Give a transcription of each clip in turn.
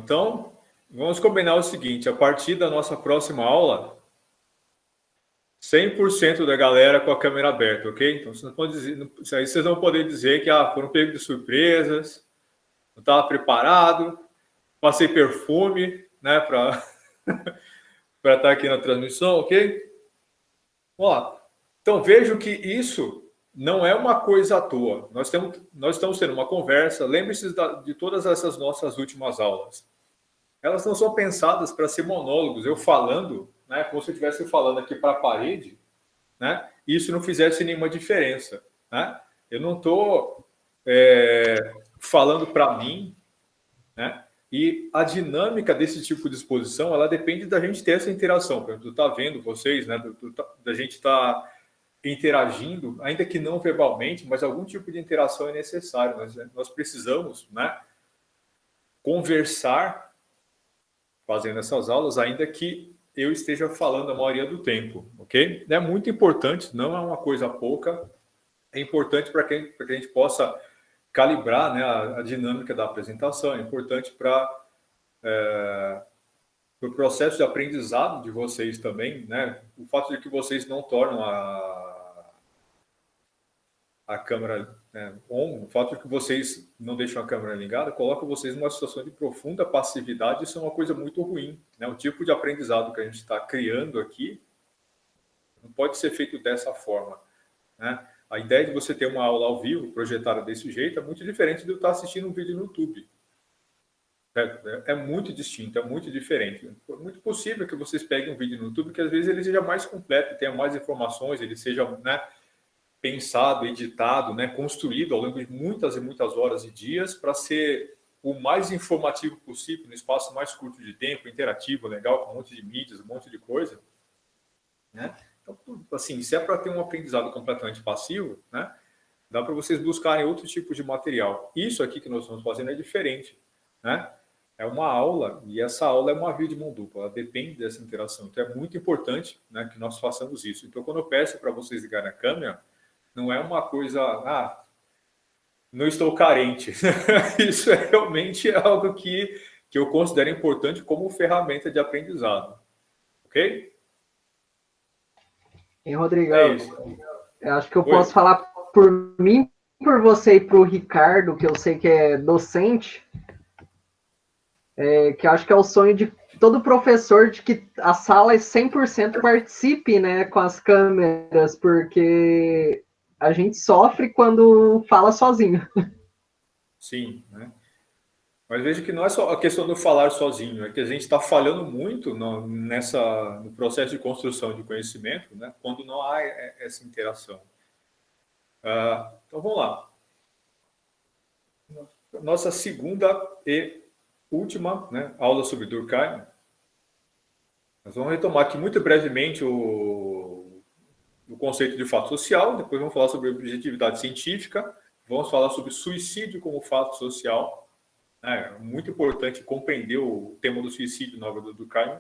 Então, vamos combinar o seguinte, a partir da nossa próxima aula, 100% da galera com a câmera aberta, ok? Então, vocês não podem dizer, aí vocês vão poder dizer que foram pegos de surpresas, não estava preparado, passei perfume, né, para estar aqui na transmissão, ok? Vamos lá. Então, vejo que isso não é uma coisa à toa. Nós estamos tendo uma conversa. Lembre-se de todas essas nossas últimas aulas. Elas não são pensadas para ser monólogos. Eu falando, né, como se eu estivesse falando aqui para a parede, né, e isso não fizesse nenhuma diferença. Né? Eu não estou falando para mim, né? E a dinâmica desse tipo de exposição, ela depende da gente ter essa interação. Por exemplo, tu tá vendo vocês, né? Da gente estar interagindo, ainda que não verbalmente, mas algum tipo de interação é necessário. Nós precisamos, né, conversar fazendo essas aulas, ainda que eu esteja falando a maioria do tempo, ok? É muito importante, não é uma coisa pouca, é importante para que a gente possa calibrar, né, a dinâmica da apresentação, é importante para o processo de aprendizado de vocês também, né? O fato de que vocês não tornam a câmera, né, on, o fato de que vocês não deixam a câmera ligada, coloca vocês numa situação de profunda passividade. Isso é uma coisa muito ruim, né? O tipo de aprendizado que a gente está criando aqui não pode ser feito dessa forma, né? A ideia de você ter uma aula ao vivo, projetada desse jeito, é muito diferente de eu estar assistindo um vídeo no YouTube. É muito distinto, é muito diferente. É muito possível que vocês peguem um vídeo no YouTube que às vezes ele seja mais completo, tenha mais informações, ele seja, né, pensado, editado, né, construído ao longo de muitas e muitas horas e dias para ser o mais informativo possível, no espaço mais curto de tempo, interativo, legal, com um monte de mídias, um monte de coisa. Né? Então, assim, se é para ter um aprendizado completamente passivo, né, dá para vocês buscarem outro tipo de material. Isso aqui que nós estamos fazendo é diferente, né? É uma aula, e essa aula é uma via de mão dupla, ela depende dessa interação. Então, é muito importante, né, que nós façamos isso. Então, quando eu peço para vocês ligarem a câmera, não é uma coisa, não estou carente. Isso é realmente algo que eu considero importante como ferramenta de aprendizado. Ok? Hein, Rodrigo? É isso. Eu acho que eu posso falar por mim, por você e para o Ricardo, que eu sei que é docente, que eu acho que é o sonho de todo professor de que a sala 100% participe, né, com as câmeras, porque a gente sofre quando fala sozinho. Sim, né? Mas veja que não é só a questão do falar sozinho, é que a gente está falhando muito no processo de construção de conhecimento, né, quando não há essa interação. Então vamos lá. Nossa segunda e última, né, aula sobre Durkheim. Nós vamos retomar aqui muito brevemente o conceito de fato social, depois vamos falar sobre objetividade científica, vamos falar sobre suicídio como fato social. É muito importante compreender o tema do suicídio na obra do Durkheim,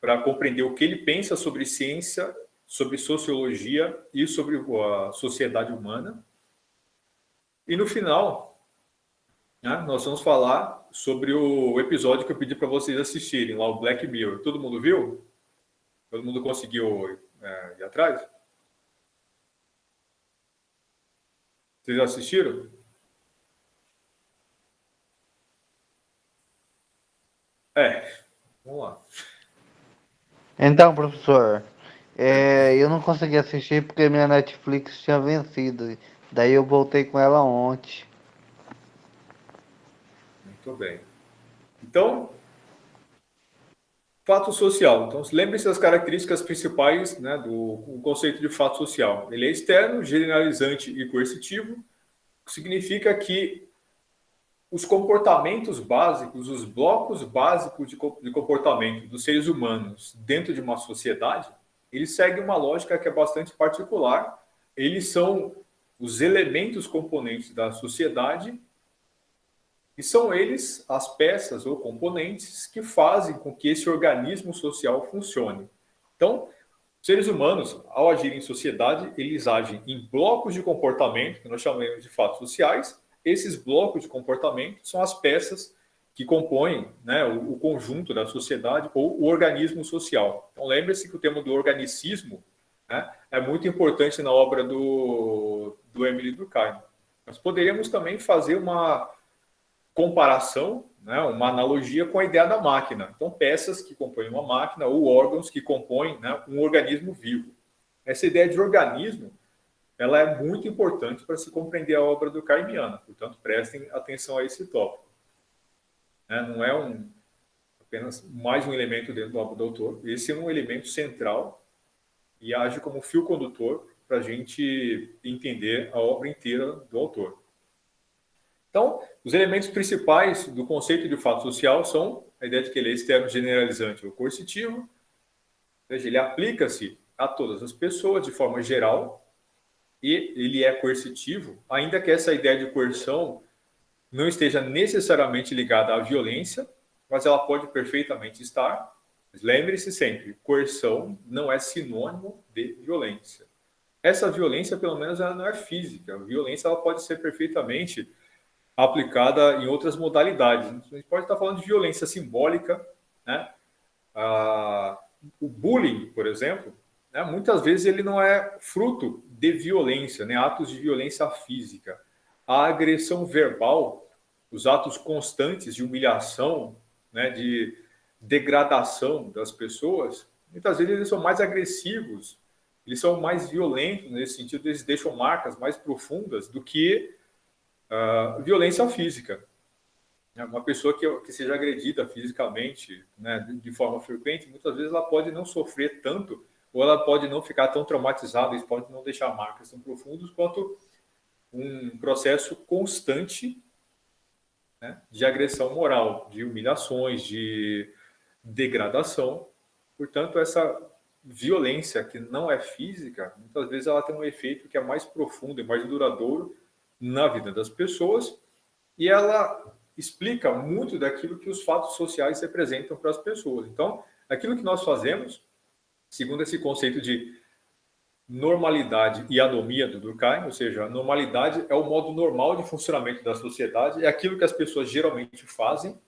para compreender o que ele pensa sobre ciência, sobre sociologia e sobre a sociedade humana. E no final, né, nós vamos falar sobre o episódio que eu pedi para vocês assistirem, lá o Black Mirror. Todo mundo viu? Todo mundo conseguiu ir atrás? Vocês assistiram? Vamos lá. Então, professor, eu não consegui assistir porque minha Netflix tinha vencido. Daí eu voltei com ela ontem. Muito bem. Então, fato social. Então, lembre-se das características principais, né, do conceito de fato social. Ele é externo, generalizante e coercitivo, que significa que os comportamentos básicos, os blocos básicos de comportamento dos seres humanos dentro de uma sociedade, eles seguem uma lógica que é bastante particular. Eles são os elementos componentes da sociedade e são eles as peças ou componentes que fazem com que esse organismo social funcione. Então, os seres humanos, ao agirem em sociedade, eles agem em blocos de comportamento, que nós chamamos de fatos sociais. Esses blocos de comportamento são as peças que compõem, né, o conjunto da sociedade ou o organismo social. Então, lembre-se que o tema do organicismo, né, é muito importante na obra do Émile Durkheim. Nós poderíamos também fazer uma comparação, né, uma analogia com a ideia da máquina. Então, peças que compõem uma máquina ou órgãos que compõem, né, um organismo vivo. Essa ideia de organismo, ela é muito importante para se compreender a obra durkheimiana. Portanto, prestem atenção a esse tópico. Não é apenas mais um elemento dentro da obra do autor. Esse é um elemento central e age como fio condutor para a gente entender a obra inteira do autor. Então, os elementos principais do conceito de fato social são a ideia de que ele é externo, generalizante ou coercitivo, ou seja, ele aplica-se a todas as pessoas de forma geral e ele é coercitivo, ainda que essa ideia de coerção não esteja necessariamente ligada à violência, mas ela pode perfeitamente estar. Lembre-se sempre, coerção não é sinônimo de violência. Essa violência, pelo menos, ela não é física. A violência ela pode ser perfeitamente aplicada em outras modalidades. A gente pode estar falando de violência simbólica, né? O bullying, por exemplo, né? Muitas vezes ele não é fruto de violência, né? Atos de violência física. A agressão verbal, os atos constantes de humilhação, né? De degradação das pessoas, muitas vezes eles são mais agressivos, eles são mais violentos nesse sentido, eles deixam marcas mais profundas do que violência física. Uma pessoa que seja agredida fisicamente, né, de forma frequente, muitas vezes ela pode não sofrer tanto, ou ela pode não ficar tão traumatizada, isso pode não deixar marcas tão profundas quanto um processo constante, né, de agressão moral, de humilhações, de degradação. Portanto, essa violência que não é física, muitas vezes ela tem um efeito que é mais profundo e mais duradouro na vida das pessoas, e ela explica muito daquilo que os fatos sociais representam para as pessoas. Então, aquilo que nós fazemos, segundo esse conceito de normalidade e anomia do Durkheim, ou seja, a normalidade é o modo normal de funcionamento da sociedade, é aquilo que as pessoas geralmente fazem,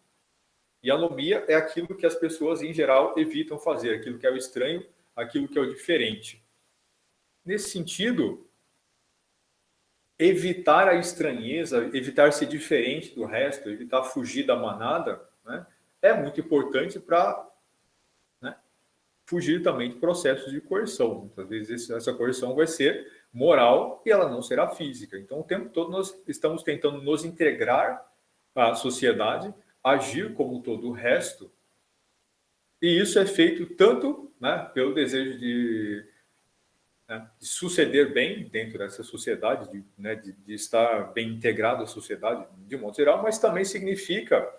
e a anomia é aquilo que as pessoas, em geral, evitam fazer, aquilo que é o estranho, aquilo que é o diferente. Nesse sentido, evitar a estranheza, evitar ser diferente do resto, evitar fugir da manada, né, é muito importante para, né, fugir também de processos de coerção. Muitas vezes essa coerção vai ser moral e ela não será física. Então, o tempo todo nós estamos tentando nos integrar à sociedade, agir como todo o resto, e isso é feito tanto, né, pelo desejo de suceder bem dentro dessa sociedade, de estar bem integrado à sociedade de modo geral, mas também significa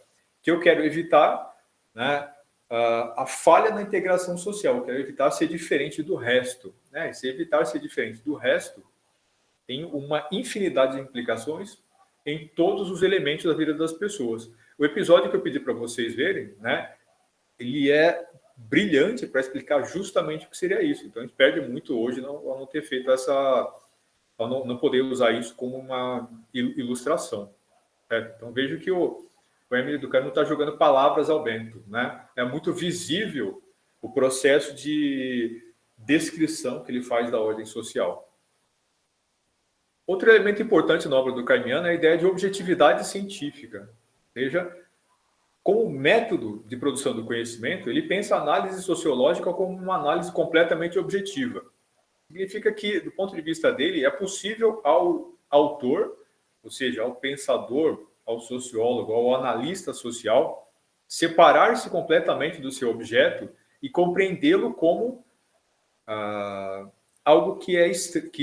que eu quero evitar, né, a falha na integração social, eu quero evitar ser diferente do resto. Né? E se evitar ser diferente do resto, tem uma infinidade de implicações em todos os elementos da vida das pessoas. O episódio que eu pedi para vocês verem, né, ele é brilhante para explicar justamente o que seria isso. Então, a gente perde muito hoje ao não ter feito ao não poder usar isso como uma ilustração. Certo? Então, vejo que o Émile Durkheim não está jogando palavras ao vento. Né? É muito visível o processo de descrição que ele faz da ordem social. Outro elemento importante na obra durkheimiana é a ideia de objetividade científica. Veja, como método de produção do conhecimento, ele pensa a análise sociológica como uma análise completamente objetiva. Significa que, do ponto de vista dele, é possível ao autor, ou seja, ao pensador, ao sociólogo, ao analista social, separar-se completamente do seu objeto e compreendê-lo como algo que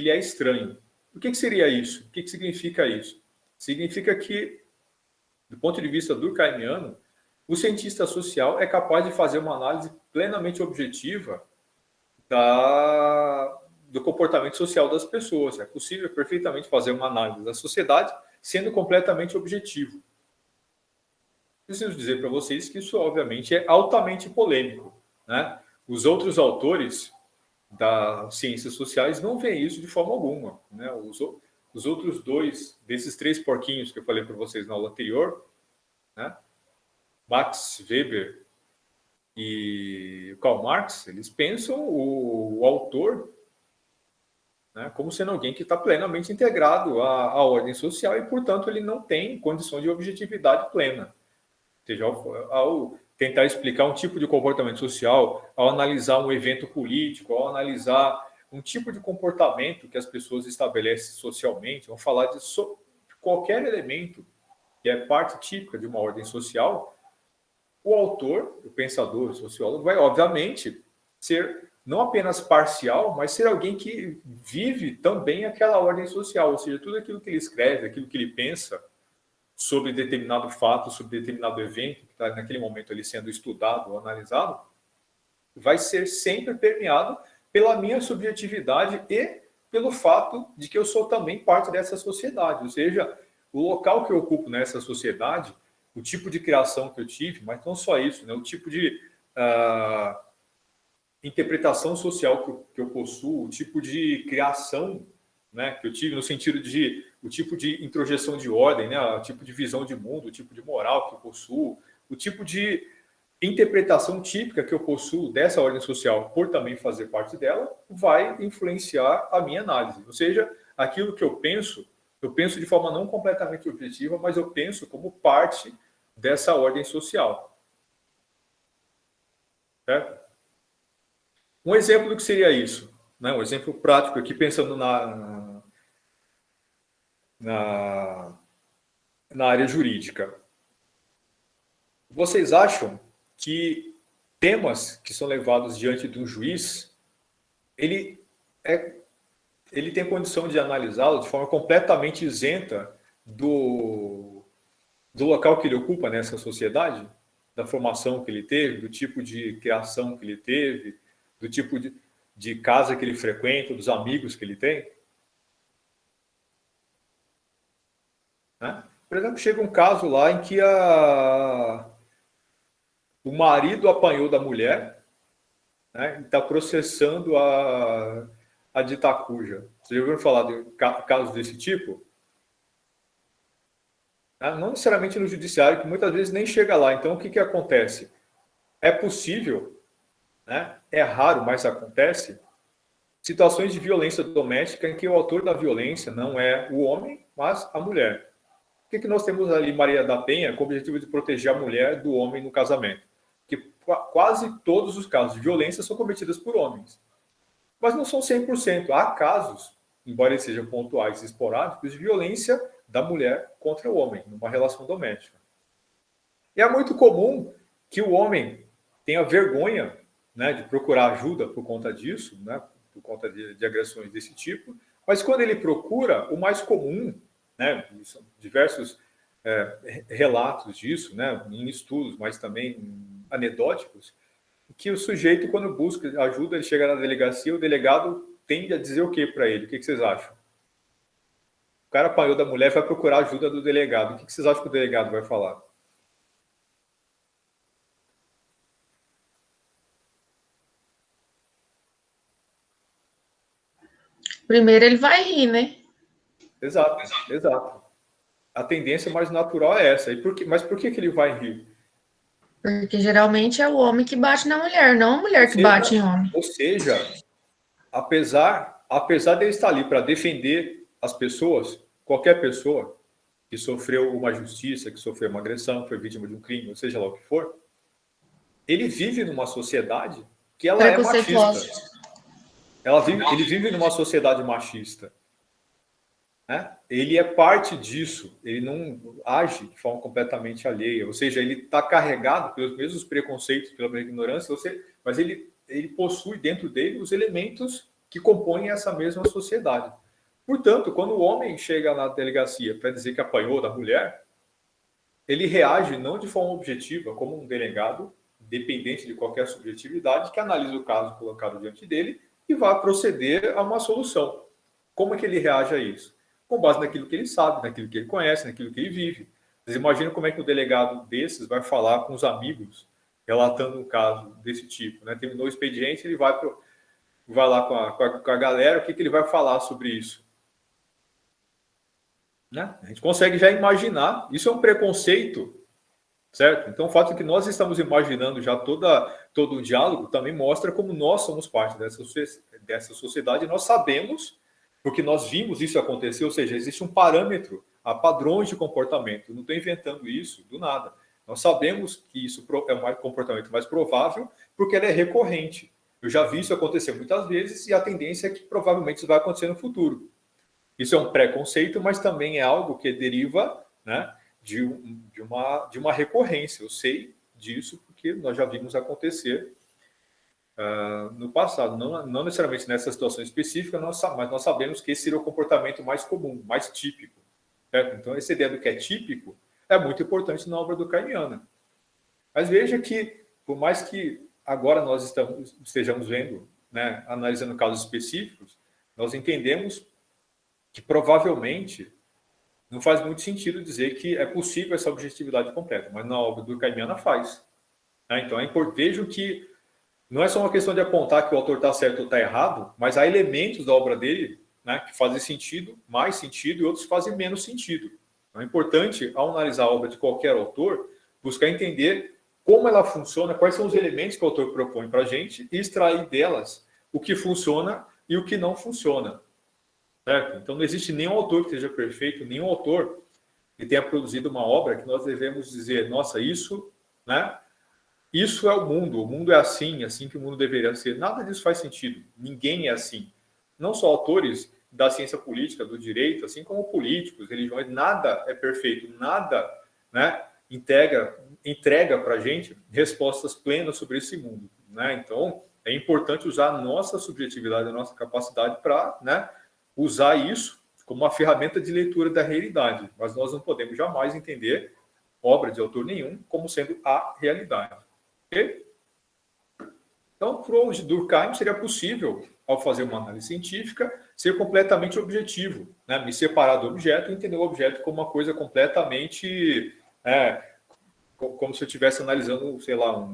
lhe é estranho. O que seria isso? O que significa isso? Significa que, do ponto de vista durkheimiano, o cientista social é capaz de fazer uma análise plenamente objetiva do comportamento social das pessoas. É possível perfeitamente fazer uma análise da sociedade sendo completamente objetivo. Preciso dizer para vocês que isso, obviamente, é altamente polêmico. Né? Os outros autores das ciências sociais não veem isso de forma alguma. Né? Os outros dois desses 3 porquinhos que eu falei para vocês na aula anterior, né, Max Weber e Karl Marx, eles pensam o autor, né, como sendo alguém que está plenamente integrado à ordem social e, portanto, ele não tem condição de objetividade plena. Ou seja, ao tentar explicar um tipo de comportamento social, ao analisar um evento político, ao analisar um tipo de comportamento que as pessoas estabelecem socialmente, vamos falar de qualquer elemento que é parte típica de uma ordem social, o autor, o pensador, o sociólogo, vai, obviamente, ser não apenas parcial, mas ser alguém que vive também aquela ordem social, ou seja, tudo aquilo que ele escreve, aquilo que ele pensa sobre determinado fato, sobre determinado evento que está naquele momento ali sendo estudado ou analisado, vai ser sempre permeado pela minha subjetividade e pelo fato de que eu sou também parte dessa sociedade, ou seja, o local que eu ocupo nessa sociedade, o tipo de criação que eu tive, mas não só isso, né? O tipo de interpretação social que eu possuo, o tipo de criação, né, que eu tive, no sentido de o tipo de introjeção de ordem, né, o tipo de visão de mundo, o tipo de moral que eu possuo, o tipo de interpretação típica que eu possuo dessa ordem social, por também fazer parte dela, vai influenciar a minha análise. Ou seja, aquilo que eu penso de forma não completamente objetiva, mas eu penso como parte dessa ordem social. Certo? Um exemplo do que seria isso, né? Um exemplo prático aqui, pensando na área jurídica. Vocês acham que temas que são levados diante de um juiz, ele tem condição de analisá-lo de forma completamente isenta do local que ele ocupa nessa sociedade, da formação que ele teve, do tipo de criação que ele teve, do tipo de casa que ele frequenta, dos amigos que ele tem? Né? Por exemplo, chega um caso lá em que o marido apanhou da mulher, né, e está processando a dita cuja. Vocês já ouviram falar de casos desse tipo? Não necessariamente no judiciário, que muitas vezes nem chega lá. Então, o que acontece? É possível, né? É raro, mas acontece, situações de violência doméstica em que o autor da violência não é o homem, mas a mulher. O que nós temos ali, Maria da Penha, com o objetivo de proteger a mulher do homem no casamento? Que quase todos os casos de violência são cometidos por homens. Mas não são 100%. Há casos, embora eles sejam pontuais e esporádicos, de violência da mulher contra o homem, numa relação doméstica. E é muito comum que o homem tenha vergonha, né, de procurar ajuda por conta disso, né, por conta de agressões desse tipo, mas quando ele procura, o mais comum, né, são diversos relatos disso, né, em estudos, mas também anedóticos, que o sujeito, quando busca ajuda, ele chega na delegacia, o delegado tende a dizer o que para ele? O que vocês acham? O cara apanhou da mulher, vai procurar ajuda do delegado. O que vocês acham que o delegado vai falar? Primeiro ele vai rir, né? Exato. A tendência mais natural é essa. Mas por que ele vai rir? Porque geralmente é o homem que bate na mulher, não a mulher que bate em homem. Ou seja, apesar dele estar ali para defender as pessoas, qualquer pessoa que sofreu uma injustiça, que sofreu uma agressão, que foi vítima de um crime, ou seja lá o que for, ele vive numa sociedade que ela é machista. Ele vive numa sociedade machista. Né? Ele é parte disso, ele não age de forma completamente alheia, ou seja, ele está carregado pelos mesmos preconceitos, pela mesma ignorância, mas ele possui dentro dele os elementos que compõem essa mesma sociedade. Portanto, quando o homem chega na delegacia para dizer que apanhou da mulher, ele reage não de forma objetiva, como um delegado, dependente de qualquer subjetividade, que analisa o caso colocado diante dele e vai proceder a uma solução. Como é que ele reage a isso? Com base naquilo que ele sabe, naquilo que ele conhece, naquilo que ele vive. Vocês imaginam como é que o delegado desses vai falar com os amigos, relatando um caso desse tipo, né? Terminou o expediente, ele vai lá com a galera, o que ele vai falar sobre isso? Né? A gente consegue já imaginar, isso é um preconceito certo? Então, o fato de que nós estamos imaginando já todo o diálogo também mostra como nós somos parte dessa sociedade, e nós sabemos, porque nós vimos isso acontecer, ou seja, existe um parâmetro, há padrões de comportamento, não estou inventando isso do nada. Nós sabemos que isso é um comportamento mais provável, porque ele é recorrente. Eu já vi isso acontecer muitas vezes, e a tendência é que provavelmente isso vai acontecer no futuro. Isso é um preconceito, mas também é algo que deriva, né, de uma recorrência. Eu sei disso porque nós já vimos acontecer no passado. Não necessariamente nessa situação específica, mas nós sabemos que esse seria o comportamento mais comum, mais típico. Certo? Então, essa ideia do que é típico é muito importante na obra do Durkheimiana. Mas veja que, por mais que agora nós estejamos vendo, né, analisando casos específicos, nós entendemos que provavelmente não faz muito sentido dizer que é possível essa objetividade completa, mas na obra do Durkheimiana faz. Então, vejo que não é só uma questão de apontar que o autor está certo ou está errado, mas há elementos da obra dele, né, que fazem sentido, mais sentido, e outros fazem menos sentido. Então, é importante, ao analisar a obra de qualquer autor, buscar entender como ela funciona, quais são os elementos que o autor propõe para a gente, e extrair delas o que funciona e o que não funciona. Certo? Então, não existe nenhum autor que seja perfeito, nenhum autor que tenha produzido uma obra que nós devemos dizer, nossa, isso, né? Isso é o mundo é assim que o mundo deveria ser. Nada disso faz sentido. Ninguém é assim. Não só autores da ciência política, do direito, assim como políticos, religiões, nada é perfeito, nada, né, entrega para a gente respostas plenas sobre esse mundo. Né? Então, é importante usar a nossa subjetividade, a nossa capacidade para, né, usar isso como uma ferramenta de leitura da realidade. Mas nós não podemos jamais entender obra de autor nenhum como sendo a realidade. Okay? Então, para o Durkheim seria possível, ao fazer uma análise científica, ser completamente objetivo, né? Me separar do objeto e entender o objeto como uma coisa completamente... como se eu estivesse analisando, sei lá,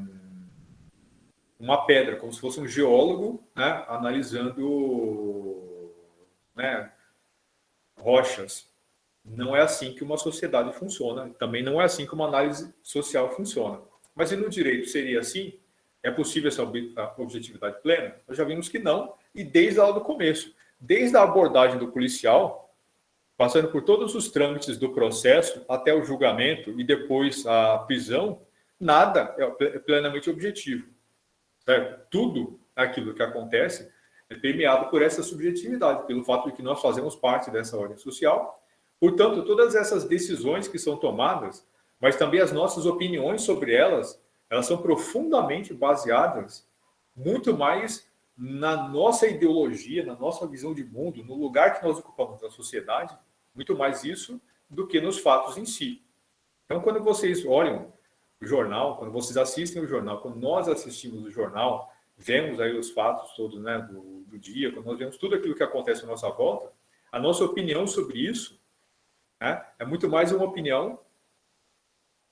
uma pedra, como se fosse um geólogo, né, analisando, né, rochas. Não é assim que uma sociedade funciona. Também não é assim que uma análise social funciona. Mas e no direito seria assim? É possível essa objetividade plena? Nós já vimos que não, e desde lá do começo. Desde a abordagem do policial, passando por todos os trâmites do processo, até o julgamento e depois a prisão, nada é plenamente objetivo. Certo? Tudo aquilo que acontece é permeado por essa subjetividade, pelo fato de que nós fazemos parte dessa ordem social. Portanto, todas essas decisões que são tomadas, mas também as nossas opiniões sobre elas são profundamente baseadas muito mais na nossa ideologia, na nossa visão de mundo, no lugar que nós ocupamos na sociedade, muito mais isso do que nos fatos em si. Então, quando vocês olham o jornal, quando vocês assistem o jornal, quando nós assistimos o jornal, vemos aí os fatos todos, né, do dia, quando nós vemos tudo aquilo que acontece à nossa volta, a nossa opinião sobre isso, né, é muito mais uma opinião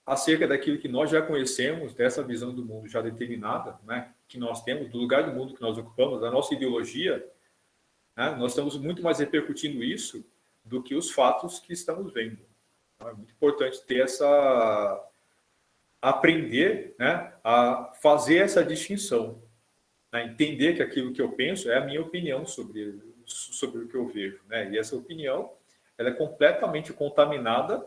acerca daquilo que nós já conhecemos, dessa visão do mundo já determinada, né, que nós temos, do lugar do mundo que nós ocupamos, da nossa ideologia, né, nós estamos muito mais repercutindo isso do que os fatos que estamos vendo. Então, é muito importante ter aprender, né, a fazer essa distinção, né, entender que aquilo que eu penso é a minha opinião sobre o que eu vejo, né, e essa opinião ela é completamente contaminada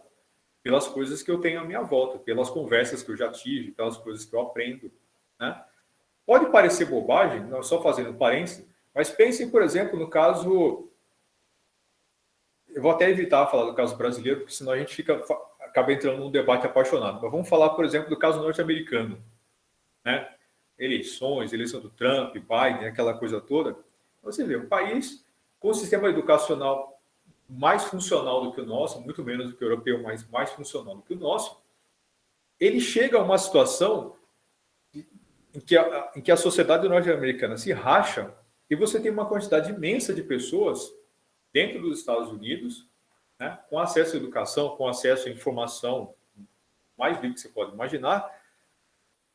pelas coisas que eu tenho à minha volta, pelas conversas que eu já tive, pelas coisas que eu aprendo, né? Pode parecer bobagem, não só fazendo parênteses, mas pensem, por exemplo, no caso... Eu vou até evitar falar do caso brasileiro, porque senão a gente acaba entrando num debate apaixonado. Mas vamos falar, por exemplo, do caso norte-americano, né? Eleição do Trump, Biden, aquela coisa toda. Você vê, um país com um sistema educacional mais funcional do que o nosso, muito menos do que o europeu, mas mais funcional do que o nosso, ele chega a uma situação em que a sociedade norte-americana se racha e você tem uma quantidade imensa de pessoas dentro dos Estados Unidos, né, com acesso à educação, com acesso à informação mais livre que você pode imaginar,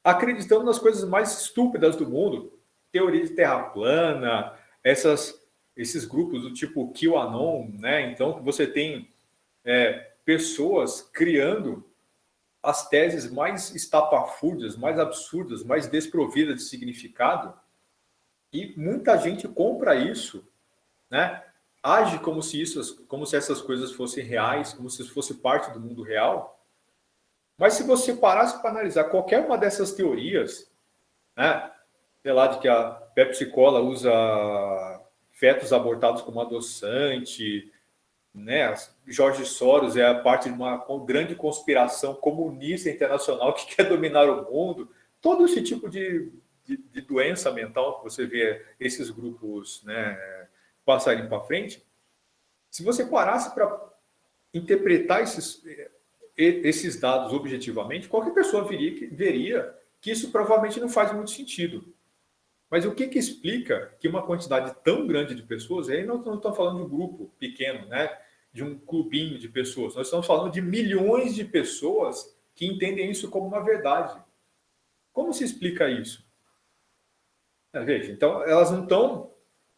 acreditando nas coisas mais estúpidas do mundo, teoria de terra plana, esses grupos do tipo QAnon, né? Então, você tem pessoas criando as teses mais estapafúrdias, mais absurdas, mais desprovidas de significado, e muita gente compra isso, né? Age como se essas coisas fossem reais, como se isso fosse parte do mundo real. Mas se você parasse para analisar qualquer uma dessas teorias, né? Sei lá, de que a Pepsi Cola usa fetos abortados como adoçante, né? Jorge Soros é a parte de uma grande conspiração comunista internacional que quer dominar o mundo. Todo esse tipo de doença mental que você vê esses grupos, né, passarem para frente. Se você parasse para interpretar esses dados objetivamente, qualquer pessoa veria que isso provavelmente não faz muito sentido. Mas o que explica que uma quantidade tão grande de pessoas, aí não estamos falando de um grupo pequeno, né, de um clubinho de pessoas, nós estamos falando de milhões de pessoas que entendem isso como uma verdade. Como se explica isso? Veja, então, elas não estão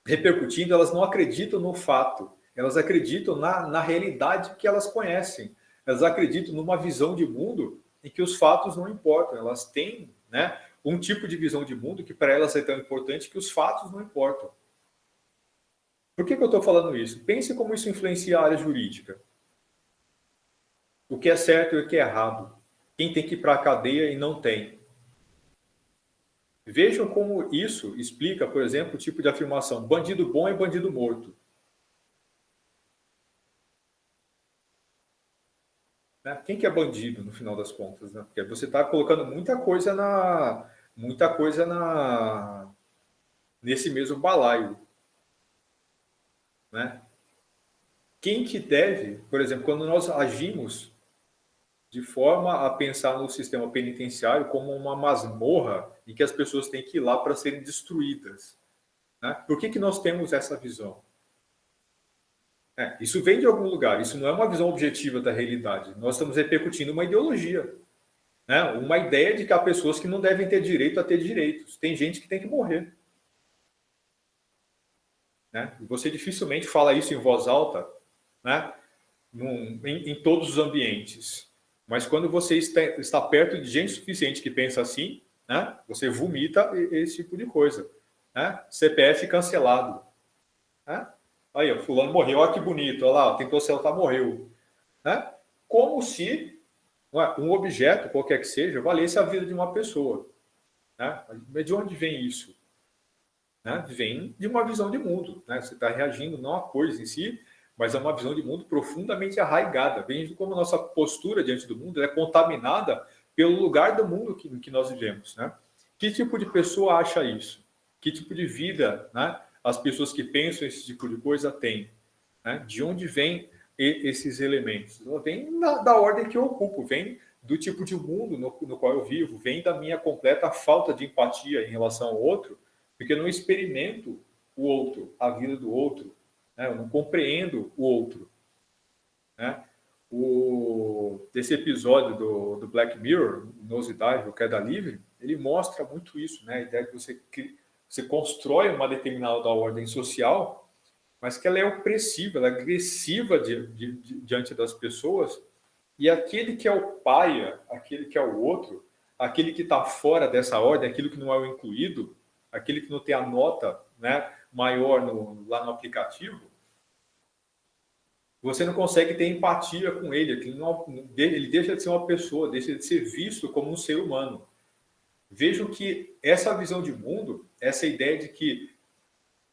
repercutindo, elas não acreditam no fato, elas acreditam na realidade que elas conhecem, elas acreditam numa visão de mundo em que os fatos não importam, elas têm, né, um tipo de visão de mundo que para elas é tão importante que os fatos não importam. Por que eu estou falando isso? Pense como isso influencia a área jurídica. O que é certo e o que é errado. Quem tem que ir para a cadeia e não tem. Vejam como isso explica, por exemplo, o tipo de afirmação: bandido bom é bandido morto. Né? Quem que é bandido, no final das contas? Né? Porque você está colocando muita coisa nesse mesmo balaio. Né? Quem que deve, por exemplo, quando nós agimos de forma a pensar no sistema penitenciário como uma masmorra e que as pessoas têm que ir lá para serem destruídas. Né? Por que nós temos essa visão? Isso vem de algum lugar, isso não é uma visão objetiva da realidade. Nós estamos repercutindo uma ideologia, né? Uma ideia de que há pessoas que não devem ter direito a ter direitos. Tem gente que tem que morrer. Né? E você dificilmente fala isso em voz alta, né? Em todos os ambientes. Mas quando você está perto de gente suficiente que pensa assim, né? Você vomita esse tipo de coisa. Né? CPF cancelado. Né? Aí, ó, fulano morreu, olha que bonito, olha lá, tentou acertar, morreu. Né? Como se um objeto, qualquer que seja, valesse a vida de uma pessoa. Né? Mas de onde vem isso? Né? Vem de uma visão de mundo. Né? Você está reagindo não a coisa em si, mas a uma visão de mundo profundamente arraigada. Vem de como a nossa postura diante do mundo é contaminada pelo lugar do mundo em que nós vivemos. Né? Que tipo de pessoa acha isso? Que tipo de vida, né, as pessoas que pensam esse tipo de coisa têm? Né? De onde vêm esses elementos? Vem da ordem que eu ocupo, vem do tipo de mundo no qual eu vivo, vem da minha completa falta de empatia em relação ao outro, porque eu não experimento o outro, a vida do outro, né? Eu não compreendo o outro. Né? Esse episódio do Black Mirror, Nose Dive, o Queda Livre, ele mostra muito isso, né? A ideia que você constrói uma determinada ordem social, mas que ela é opressiva, ela é agressiva diante das pessoas, e aquele que é o paia, aquele que é o outro, aquele que está fora dessa ordem, aquele que não é o incluído, aquele que não tem a nota, né, maior lá no aplicativo, você não consegue ter empatia com ele, ele deixa de ser uma pessoa, deixa de ser visto como um ser humano. Vejo que essa visão de mundo, essa ideia de que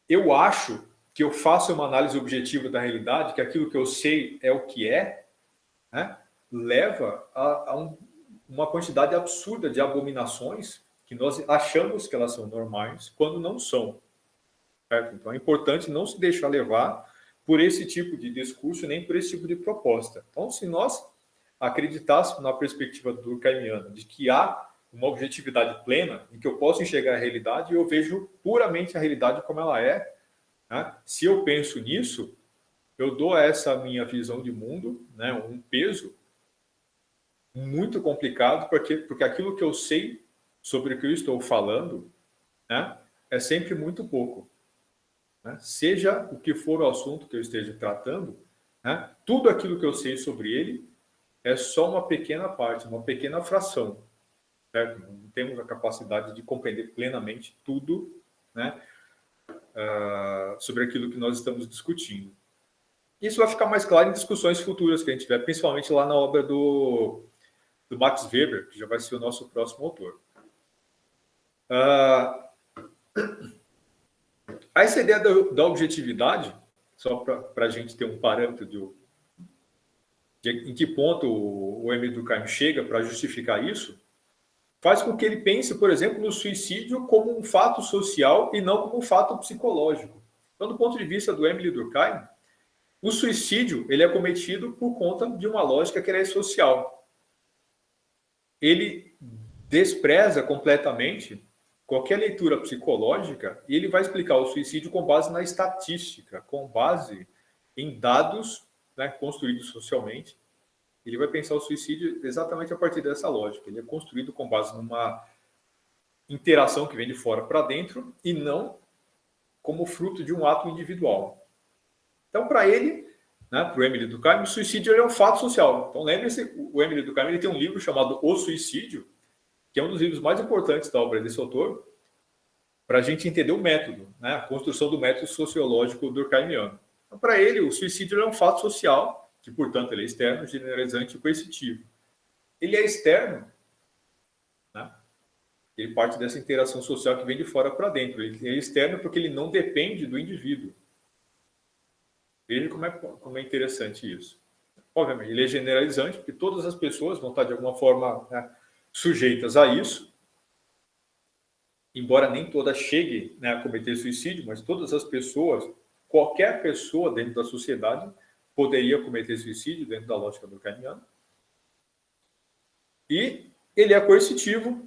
eu acho que eu faço uma análise objetiva da realidade, que aquilo que eu sei é o que é, né, leva a uma quantidade absurda de abominações que nós achamos que elas são normais, quando não são. Certo? Então é importante não se deixar levar por esse tipo de discurso, nem por esse tipo de proposta. Então, se nós acreditássemos na perspectiva durkheimiana de que há uma objetividade plena, em que eu posso enxergar a realidade, eu vejo puramente a realidade como ela é. Né? Se eu penso nisso, eu dou a essa minha visão de mundo, né, um peso muito complicado, porque aquilo que eu sei sobre o que eu estou falando, né, é sempre muito pouco. Né? Seja o que for o assunto que eu esteja tratando, né, tudo aquilo que eu sei sobre ele é só uma pequena parte, uma pequena fração, certo? Não temos a capacidade de compreender plenamente tudo, né, sobre aquilo que nós estamos discutindo. Isso vai ficar mais claro em discussões futuras que a gente tiver, principalmente lá na obra do Max Weber, que já vai ser o nosso próximo autor. Essa ideia da objetividade, só para a gente ter um parâmetro de em que ponto o Émile Durkheim chega para justificar isso, faz com que ele pense, por exemplo, no suicídio como um fato social e não como um fato psicológico. Então, do ponto de vista do Émile Durkheim, o suicídio ele é cometido por conta de uma lógica que é social. Ele despreza completamente qualquer leitura psicológica e ele vai explicar o suicídio com base na estatística, com base em dados, né, construídos socialmente. Ele vai pensar o suicídio exatamente a partir dessa lógica. Ele é construído com base numa interação que vem de fora para dentro e não como fruto de um ato individual. Então, para ele, né, para o Émile Durkheim, o suicídio é um fato social. Então, lembre-se, o Émile Durkheim ele tem um livro chamado O Suicídio, que é um dos livros mais importantes da obra desse autor, para a gente entender o método, né, a construção do método sociológico durkheimiano. Então, para ele, o suicídio é um fato social, que, portanto, ele é externo, generalizante e coercitivo. Ele é externo, né? Ele parte dessa interação social que vem de fora para dentro. Ele é externo porque ele não depende do indivíduo. Veja como é interessante isso. Obviamente, ele é generalizante, porque todas as pessoas vão estar, de alguma forma, né, sujeitas a isso, embora nem todas cheguem, né, a cometer suicídio, mas todas as pessoas, qualquer pessoa dentro da sociedade, poderia cometer suicídio dentro da lógica durkheimiana. E ele é coercitivo,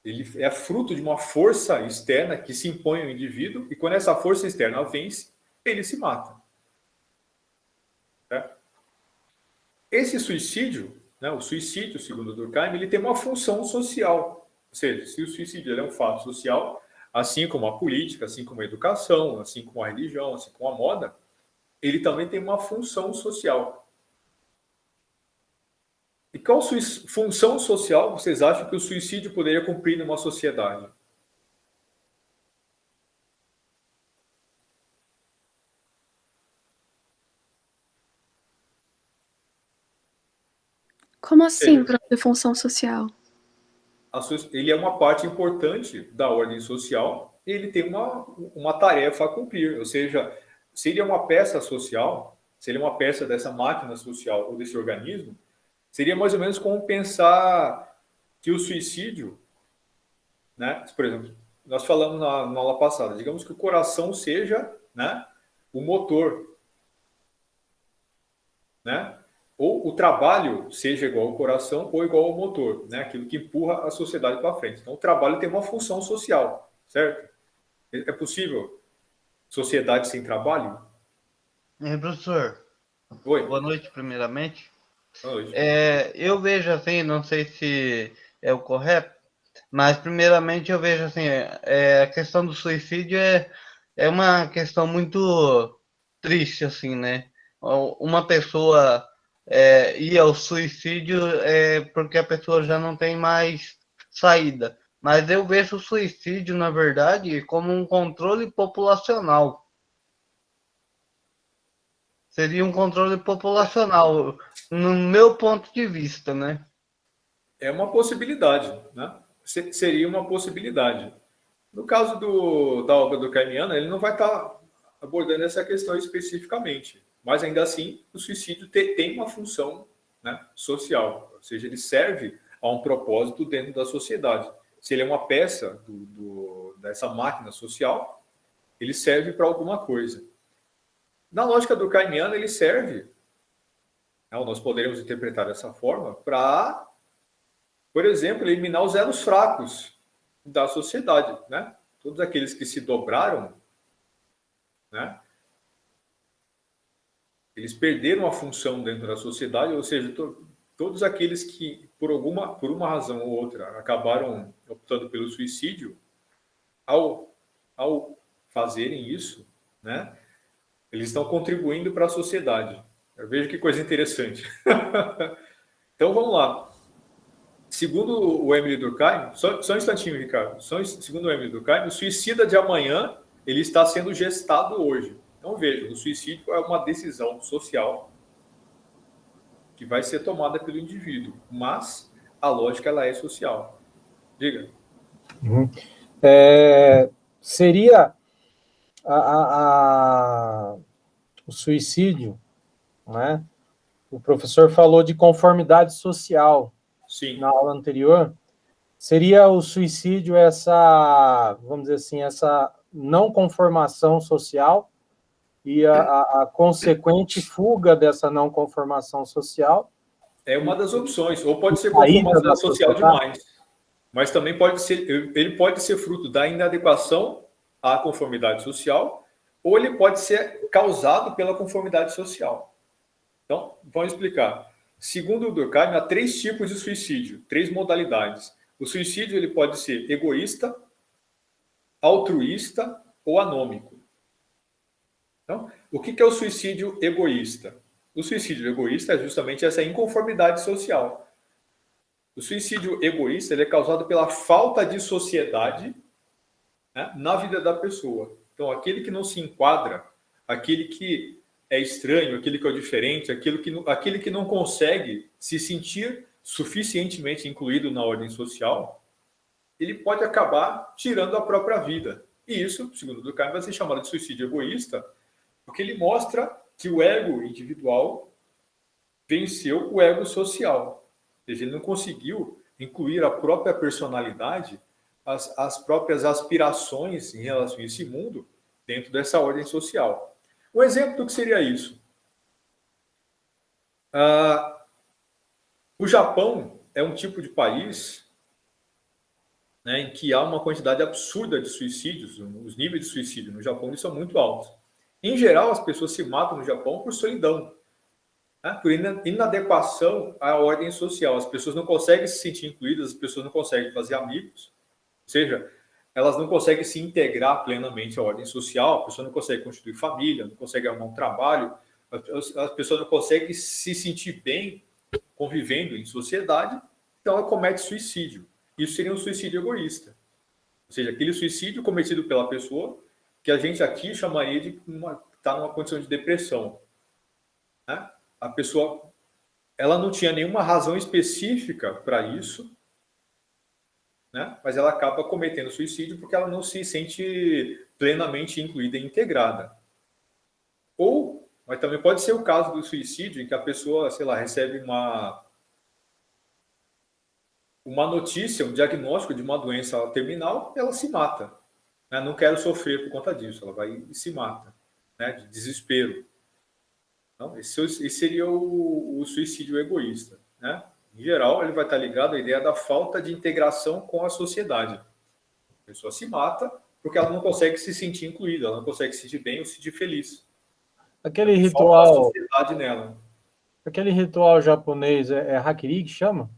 ele é fruto de uma força externa que se impõe ao indivíduo, e quando essa força externa vence, ele se mata. Certo? Esse suicídio, né, o suicídio, segundo Durkheim, ele tem uma função social. Ou seja, se o suicídio ele é um fato social, assim como a política, assim como a educação, assim como a religião, assim como a moda, ele também tem uma função social. E qual função social vocês acham que o suicídio poderia cumprir numa sociedade? Como assim, para ter função social? Ele é uma parte importante da ordem social e ele tem uma tarefa a cumprir. Ou seja, se ele é uma peça social, se ele é uma peça dessa máquina social ou desse organismo, seria mais ou menos como pensar que o suicídio, né? Por exemplo, nós falamos na aula passada, digamos que o coração seja, né, o motor, né? Ou o trabalho seja igual ao coração ou igual ao motor, né? Aquilo que empurra a sociedade para frente. Então, o trabalho tem uma função social, certo? É possível sociedade sem trabalho? Professor, Oi. boa noite, primeiramente. Boa noite. Eu vejo assim, não sei se é o correto, mas primeiramente eu vejo assim, a questão do suicídio é uma questão muito triste, assim, né? Uma pessoa ir ao suicídio porque a pessoa já não tem mais saída. Mas eu vejo o suicídio, na verdade, como um controle populacional. Seria um controle populacional, no meu ponto de vista, né? É uma possibilidade, né? Seria uma possibilidade. No caso da obra do Durkheimiana, ele não vai estar abordando essa questão especificamente, mas ainda assim o suicídio tem uma função, né, social, ou seja, ele serve a um propósito dentro da sociedade. Se ele é uma peça dessa máquina social, ele serve para alguma coisa. Na lógica durkheimiana, ele serve, né, nós poderíamos interpretar dessa forma, para, por exemplo, eliminar os elos fracos da sociedade, né? Todos aqueles que se dobraram, né? Eles perderam a função dentro da sociedade, ou seja, todos aqueles que, por uma razão ou outra, acabaram optando pelo suicídio, ao fazerem isso, né? Eles estão contribuindo para a sociedade. Veja que coisa interessante. Então, vamos lá. Segundo o Emile Durkheim, só um instantinho, Ricardo. Segundo o Emile Durkheim, o suicida de amanhã, ele está sendo gestado hoje. Então, veja, o suicídio é uma decisão social que vai ser tomada pelo indivíduo, mas a lógica ela é social. Diga. Seria o suicídio, né? O professor falou de conformidade social. Sim. Na aula anterior. Seria o suicídio essa, vamos dizer assim, essa não conformação social e a consequente fuga dessa não conformação social? É uma das opções, ou pode ser conformação social demais, mas também pode ser, ele pode ser fruto da inadequação à conformidade social, ou ele pode ser causado pela conformidade social. Então, vamos explicar. Segundo o Durkheim, há 3 tipos de suicídio, 3 modalidades. O suicídio ele pode ser egoísta, altruísta ou anômico. Então, o que é o suicídio egoísta? O suicídio egoísta é justamente essa inconformidade social. O suicídio egoísta ele é causado pela falta de sociedade, né, na vida da pessoa. Então, aquele que não se enquadra, aquele que é estranho, aquele que é diferente, aquele que não consegue se sentir suficientemente incluído na ordem social, ele pode acabar tirando a própria vida. E isso, segundo Durkheim, vai ser chamado de suicídio egoísta, porque ele mostra que o ego individual venceu o ego social. Ou seja, ele não conseguiu incluir a própria personalidade, as próprias aspirações em relação a esse mundo dentro dessa ordem social. Um exemplo do que seria isso. O Japão é um tipo de país, né, em que há uma quantidade absurda de suicídios. Os níveis de suicídio no Japão eles são muito altos. Em geral, as pessoas se matam no Japão por solidão, né, por inadequação à ordem social. As pessoas não conseguem se sentir incluídas, as pessoas não conseguem fazer amigos, ou seja, elas não conseguem se integrar plenamente à ordem social, a pessoa não consegue constituir família, não consegue arrumar um trabalho, a pessoa não consegue se sentir bem convivendo em sociedade, então ela comete suicídio. Isso seria um suicídio egoísta. Ou seja, aquele suicídio cometido pela pessoa que a gente aqui chamaria de estar numa condição de depressão. Né? A pessoa ela não tinha nenhuma razão específica para isso, né? Mas ela acaba cometendo suicídio porque ela não se sente plenamente incluída e integrada. Mas também pode ser o caso do suicídio em que a pessoa, sei lá, recebe uma notícia, um diagnóstico de uma doença terminal, ela se mata. Né? Não quero sofrer por conta disso, ela vai e se mata, né? De desespero. Então, esse seria o suicídio egoísta, né? Em geral, ele vai estar ligado à ideia da falta de integração com a sociedade. A pessoa se mata porque ela não consegue se sentir incluída, ela não consegue se sentir bem ou se sentir feliz. Aquele ritual, falta a sociedade nela. Aquele ritual japonês é Hakiri que chama?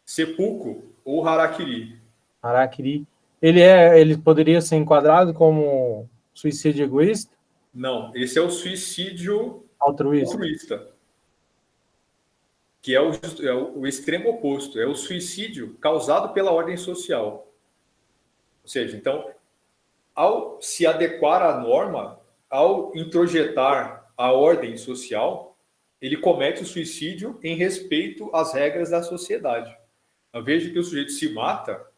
Seppuku ou Harakiri. Harakiri. Ele poderia ser enquadrado como suicídio egoísta? Não, esse é o suicídio altruísta. Que é o extremo oposto, é o suicídio causado pela ordem social. Ou seja, então, ao se adequar à norma, ao introjetar a ordem social, ele comete o suicídio em respeito às regras da sociedade. Eu vejo que o sujeito se mata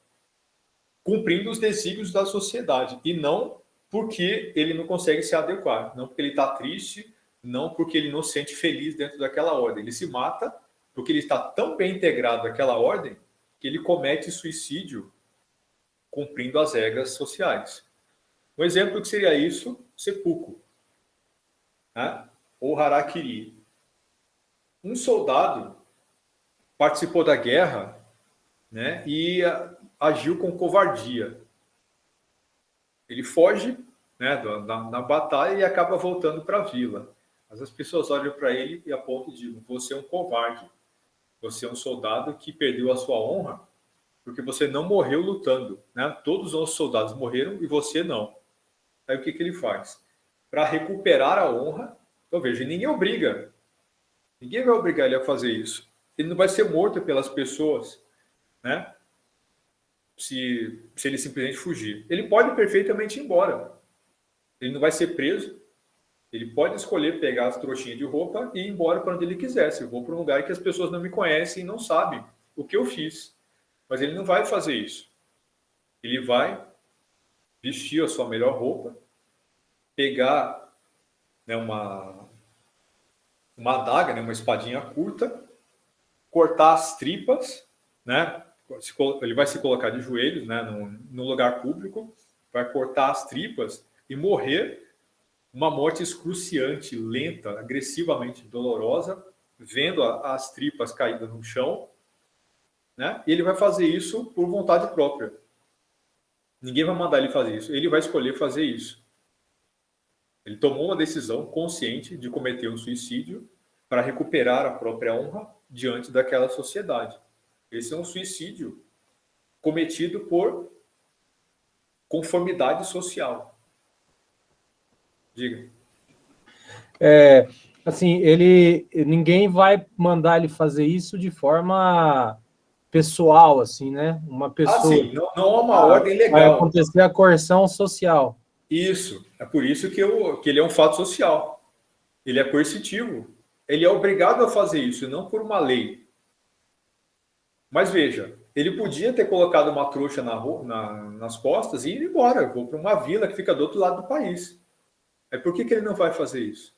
cumprindo os desígnios da sociedade, e não porque ele não consegue se adequar, não porque ele está triste, não porque ele não se sente feliz dentro daquela ordem. Ele se mata porque ele está tão bem integrado àquela ordem que ele comete suicídio cumprindo as regras sociais. Um exemplo que seria isso, seppuku, né? Ou harakiri. Um soldado participou da guerra, né, e agiu com covardia. Ele foge, né, na batalha e acaba voltando para a vila. Mas as pessoas olham para ele e apontam e dizem: você é um covarde. Você é um soldado que perdeu a sua honra porque você não morreu lutando, né? Todos os nossos soldados morreram e você não. Aí o que ele faz? Para recuperar a honra, Então, veja, ninguém obriga. Ninguém vai obrigar ele a fazer isso. Ele não vai ser morto pelas pessoas, né? Se ele simplesmente fugir. Ele pode perfeitamente ir embora. Ele não vai ser preso. Ele pode escolher pegar as trouxinhas de roupa e ir embora para onde ele quiser. Se eu vou para um lugar que as pessoas não me conhecem e não sabem o que eu fiz. Mas ele não vai fazer isso. Ele vai vestir a sua melhor roupa, pegar, né, uma adaga, né, uma espadinha curta, cortar as tripas, né? Ele vai se colocar de joelhos, né, num lugar público, vai cortar as tripas e morrer uma morte excruciante, lenta, agressivamente dolorosa, vendo as tripas caídas no chão, né? E ele vai fazer isso por vontade própria. Ninguém vai mandar ele fazer isso. Ele vai escolher fazer isso. Ele tomou uma decisão consciente de cometer um suicídio para recuperar a própria honra diante daquela sociedade. Esse é um suicídio cometido por conformidade social. Diga. Assim, ninguém vai mandar ele fazer isso de forma pessoal, assim, né? Uma pessoa. Sim, não há uma ordem legal. Vai acontecer a coerção social. Isso. É por isso que ele é um fato social. Ele é coercitivo. Ele é obrigado a fazer isso, não por uma lei. Mas veja, ele podia ter colocado uma trouxa nas costas e ir embora. Eu vou para uma vila que fica do outro lado do país. Por que ele não vai fazer isso?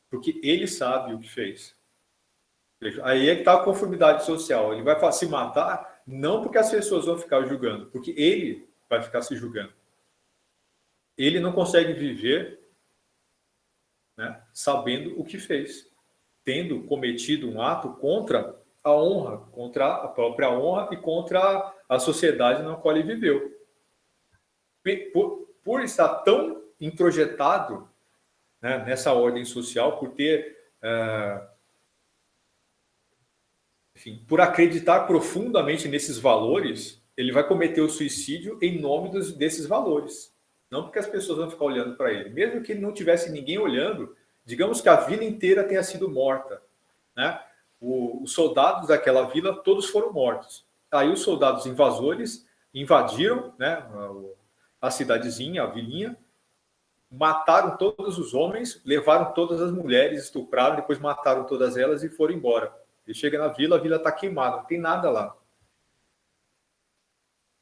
Porque ele sabe o que fez. Aí é que está a conformidade social. Ele vai se matar não porque as pessoas vão ficar julgando, porque ele vai ficar se julgando. Ele não consegue viver, né, sabendo o que fez, tendo cometido um ato contra a honra, contra a própria honra e contra a sociedade na qual ele viveu. Por estar tão introjetado, né, nessa ordem social, por ter, enfim, por acreditar profundamente nesses valores, ele vai cometer o suicídio em nome desses valores. Não porque as pessoas vão ficar olhando para ele. Mesmo que ele não tivesse ninguém olhando, digamos que a vila inteira tenha sido morta, né? Os soldados daquela vila, todos foram mortos. Aí os soldados invasores invadiram, né, a cidadezinha, a vilinha, mataram todos os homens, levaram todas as mulheres, estupraram, depois mataram todas elas e foram embora. Ele chega na vila, a vila está queimada, não tem nada lá.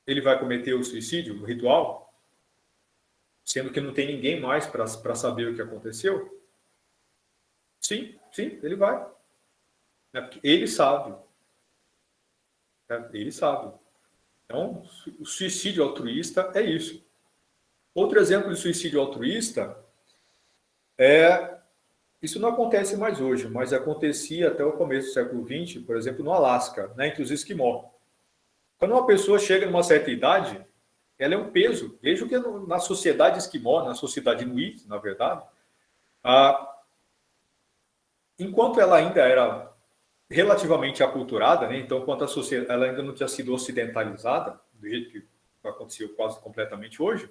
Ele vai cometer o suicídio, o ritual, sendo que não tem ninguém mais para saber o que aconteceu? Sim, ele vai. Porque ele sabe. Ele sabe. Então, o suicídio altruísta é isso. Outro exemplo de suicídio altruísta isso não acontece mais hoje, mas acontecia até o começo do século XX, por exemplo, no Alasca, né, entre os esquimó. Quando uma pessoa chega numa certa idade, ela é um peso. Veja que na sociedade esquimó, na sociedade inuit, na verdade, enquanto ela ainda era relativamente aculturada, né, então, enquanto a sociedade ela ainda não tinha sido ocidentalizada, do jeito que aconteceu quase completamente hoje,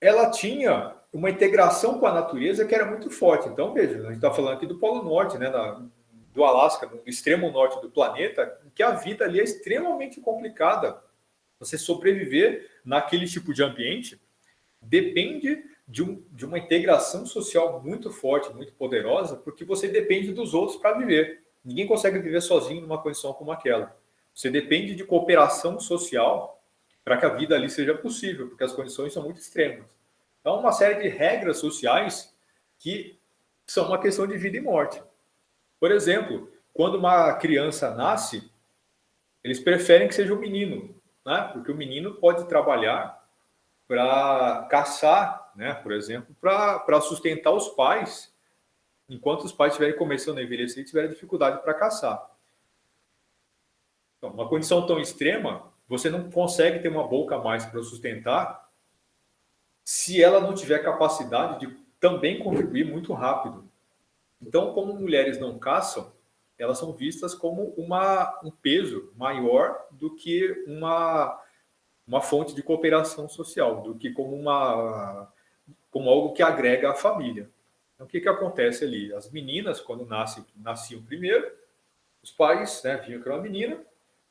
ela tinha uma integração com a natureza que era muito forte. Então, veja, a gente está falando aqui do Polo Norte, né, do Alasca, no extremo norte do planeta, que a vida ali é extremamente complicada. Você sobreviver naquele tipo de ambiente depende de uma integração social muito forte, muito poderosa, porque você depende dos outros para viver. Ninguém consegue viver sozinho numa condição como aquela. Você depende de cooperação social para que a vida ali seja possível, porque as condições são muito extremas. Então, uma série de regras sociais que são uma questão de vida e morte. Por exemplo, quando uma criança nasce, eles preferem que seja um menino, né? Porque o menino pode trabalhar para caçar, né? Por exemplo, para sustentar os pais, enquanto os pais estiverem começando a envelhecer e tiverem dificuldade para caçar. Então, uma condição tão extrema, você não consegue ter uma boca a mais para sustentar se ela não tiver capacidade de também contribuir muito rápido. Então, como mulheres não caçam, elas são vistas como um peso maior do que uma fonte de cooperação social, do que como algo que agrega a família. Então, o que acontece ali? As meninas, quando nasciam primeiro, os pais, né, viam que era uma menina,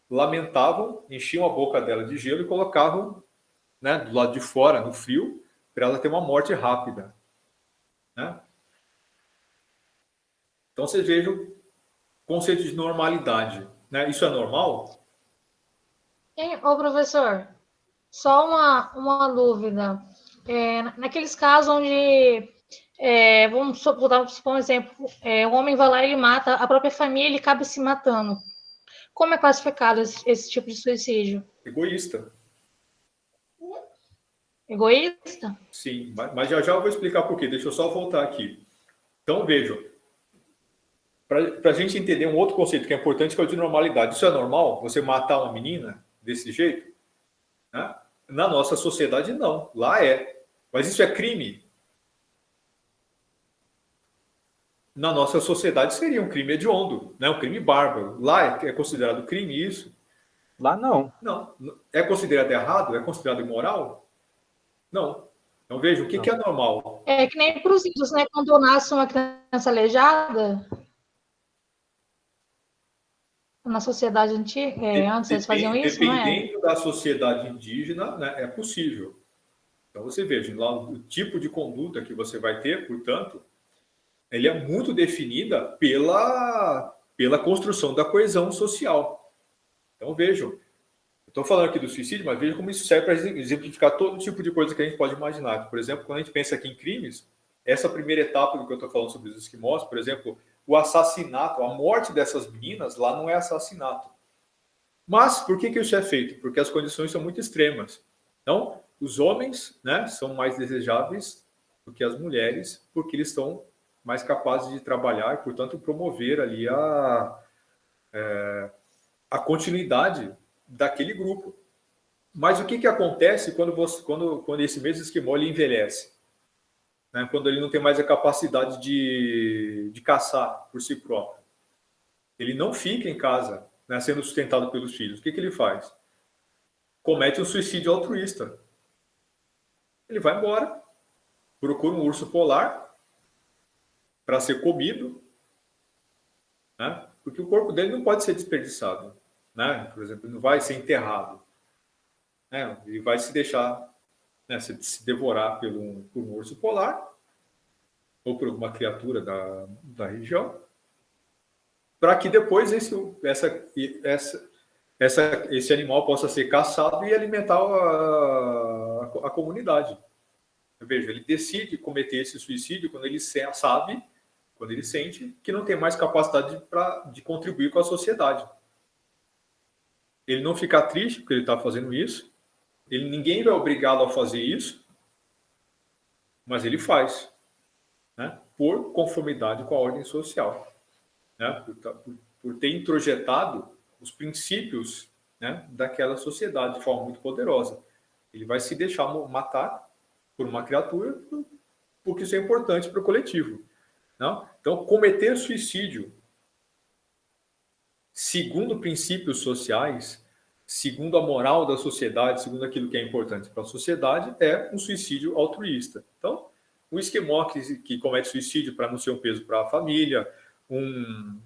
lamentavam, enchiam a boca dela de gelo e colocavam, né, do lado de fora, no frio, para ela ter uma morte rápida. Né? Então, vocês vejam o conceito de normalidade. Né? Isso é normal? Ô, professor, só uma dúvida. Naqueles casos onde, vamos supor um exemplo, o homem vai lá e ele mata a própria família, ele acaba se matando. Como é classificado esse tipo de suicídio? Egoísta. Egoísta? Sim, mas já eu vou explicar por quê. Deixa eu só voltar aqui. Então, vejam, para a gente entender um outro conceito que é importante, que é o de normalidade. Isso é normal? Você matar uma menina desse jeito? Né? Na nossa sociedade, não. Lá é. Mas isso é crime? Na nossa sociedade seria um crime hediondo, né? Um crime bárbaro. Lá é considerado crime isso? Lá não. Não. É considerado errado? É considerado imoral? Não. Então veja, o que é normal? É que nem para os índios, né? Quando nasce uma criança aleijada, na sociedade antiga, antes eles faziam isso, não é? Dependendo da sociedade indígena, né, é possível. Então você veja, lá o tipo de conduta que você vai ter, portanto, ele é muito definida pela construção da coesão social. Então vejam, estou falando aqui do suicídio, mas veja como isso serve para exemplificar todo tipo de coisa que a gente pode imaginar. Por exemplo, quando a gente pensa aqui em crimes, essa primeira etapa do que eu estou falando sobre os esquimós, por exemplo, o assassinato, a morte dessas meninas, lá não é assassinato. Mas por que isso é feito? Porque as condições são muito extremas. Então, os homens, né, são mais desejáveis do que as mulheres, porque eles estão mais capazes de trabalhar e, portanto, promover ali a continuidade daquele grupo. Mas o que acontece quando esse mesmo esquimó ele envelhece? Né? Quando ele não tem mais a capacidade de caçar por si próprio. Ele não fica em casa, né, sendo sustentado pelos filhos. O que ele faz? Comete um suicídio altruísta. Ele vai embora, procura um urso polar para ser comido, né? Porque o corpo dele não pode ser desperdiçado. Né? Por exemplo, ele não vai ser enterrado. Né? Ele vai se deixar, né, se devorar por um urso polar ou por alguma criatura da região, para que depois esse animal possa ser caçado e alimentar a comunidade. Veja, ele decide cometer esse suicídio quando ele sabe, quando ele sente que não tem mais capacidade de contribuir com a sociedade. Ele não fica triste porque ele está fazendo isso, ninguém vai obrigá-lo a fazer isso, mas ele faz, né, por conformidade com a ordem social. Né, por ter introjetado os princípios, né, daquela sociedade de forma muito poderosa. Ele vai se deixar matar por uma criatura porque isso é importante para o coletivo. Não? Então, cometer suicídio, segundo princípios sociais, segundo a moral da sociedade, segundo aquilo que é importante para a sociedade, é um suicídio altruísta. Então, o esquimó que comete suicídio para não ser um peso para a família, um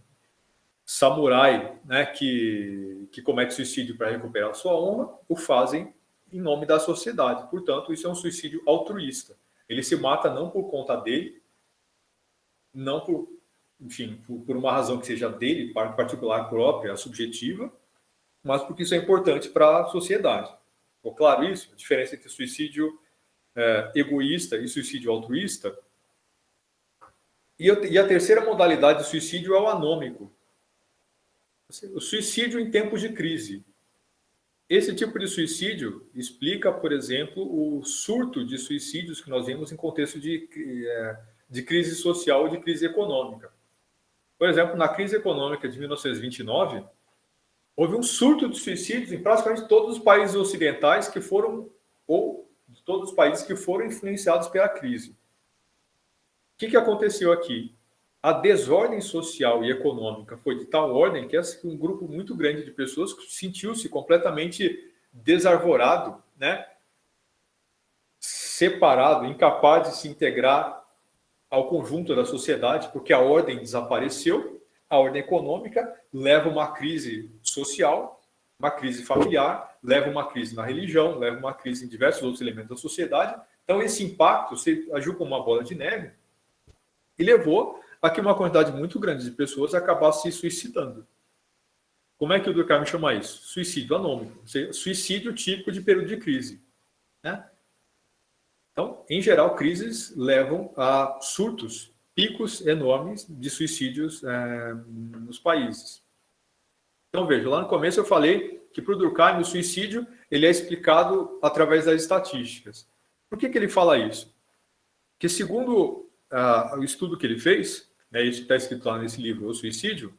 samurai, né, que comete suicídio para recuperar sua honra, o fazem em nome da sociedade. Portanto, isso é um suicídio altruísta. Ele se mata não por conta dele, não por uma razão que seja dele, particular, própria, subjetiva, mas porque isso é importante para a sociedade. Ficou claro isso? A diferença entre suicídio egoísta e suicídio altruísta? E a terceira modalidade de suicídio é o anômico. O suicídio em tempos de crise. Esse tipo de suicídio explica, por exemplo, o surto de suicídios que nós vemos em contexto de crise social e de crise econômica. Por exemplo, na crise econômica de 1929, houve um surto de suicídios em praticamente todos os países ocidentais ou todos os países que foram influenciados pela crise. O que aconteceu aqui? A desordem social e econômica foi de tal ordem que um grupo muito grande de pessoas sentiu-se completamente desarvorado, né? Separado, incapaz de se integrar ao conjunto da sociedade, porque a ordem desapareceu, a ordem econômica leva a uma crise social, uma crise familiar, leva a uma crise na religião, leva a uma crise em diversos outros elementos da sociedade. Então, esse impacto agiu como uma bola de neve e levou a que uma quantidade muito grande de pessoas acabasse se suicidando. Como é que o Durkheim chama isso? Suicídio anômico, suicídio típico de período de crise, né? Então, em geral, crises levam a surtos, picos enormes de suicídios nos países. Então, veja, lá no começo eu falei que para o Durkheim o suicídio ele é explicado através das estatísticas. Por que ele fala isso? Porque segundo o estudo que ele fez, né, isso está escrito lá nesse livro, O Suicídio,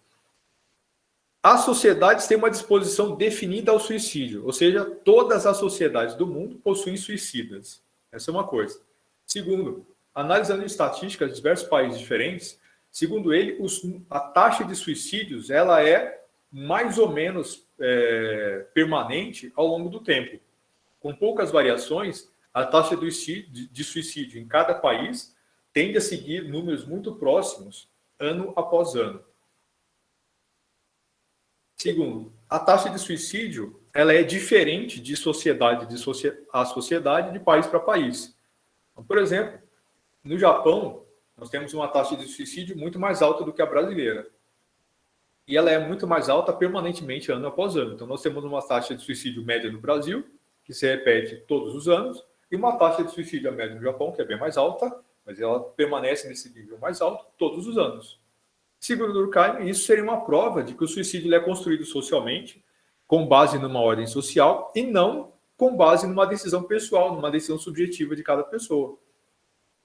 as sociedades têm uma disposição definida ao suicídio, ou seja, todas as sociedades do mundo possuem suicidas. Essa é uma coisa. Segundo, analisando estatísticas de diversos países diferentes, segundo ele, a taxa de suicídios ela é mais ou menos permanente ao longo do tempo. Com poucas variações, a taxa de suicídio em cada país tende a seguir números muito próximos, ano após ano. Segundo, a taxa de suicídio ela é diferente de sociedade a sociedade, de país para país. Então, por exemplo, no Japão, nós temos uma taxa de suicídio muito mais alta do que a brasileira. E ela é muito mais alta permanentemente, ano após ano. Então, nós temos uma taxa de suicídio média no Brasil, que se repete todos os anos, e uma taxa de suicídio média no Japão, que é bem mais alta, mas ela permanece nesse nível mais alto todos os anos. Segundo Durkheim, isso seria uma prova de que o suicídio é construído socialmente, com base numa ordem social, e não com base numa decisão pessoal, numa decisão subjetiva de cada pessoa.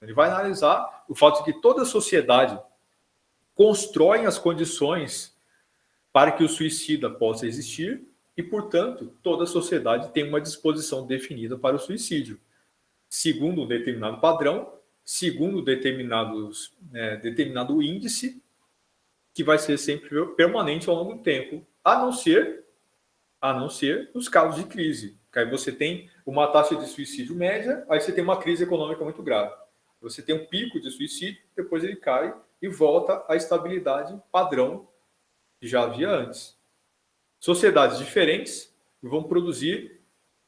Ele vai analisar o fato de que toda a sociedade constrói as condições para que o suicida possa existir e, portanto, toda a sociedade tem uma disposição definida para o suicídio, segundo um determinado padrão, segundo determinado índice, que vai ser sempre permanente ao longo do tempo, a não ser nos casos de crise. Que aí você tem uma taxa de suicídio média, aí você tem uma crise econômica muito grave. Você tem um pico de suicídio, depois ele cai e volta à estabilidade padrão que já havia antes. Sociedades diferentes vão produzir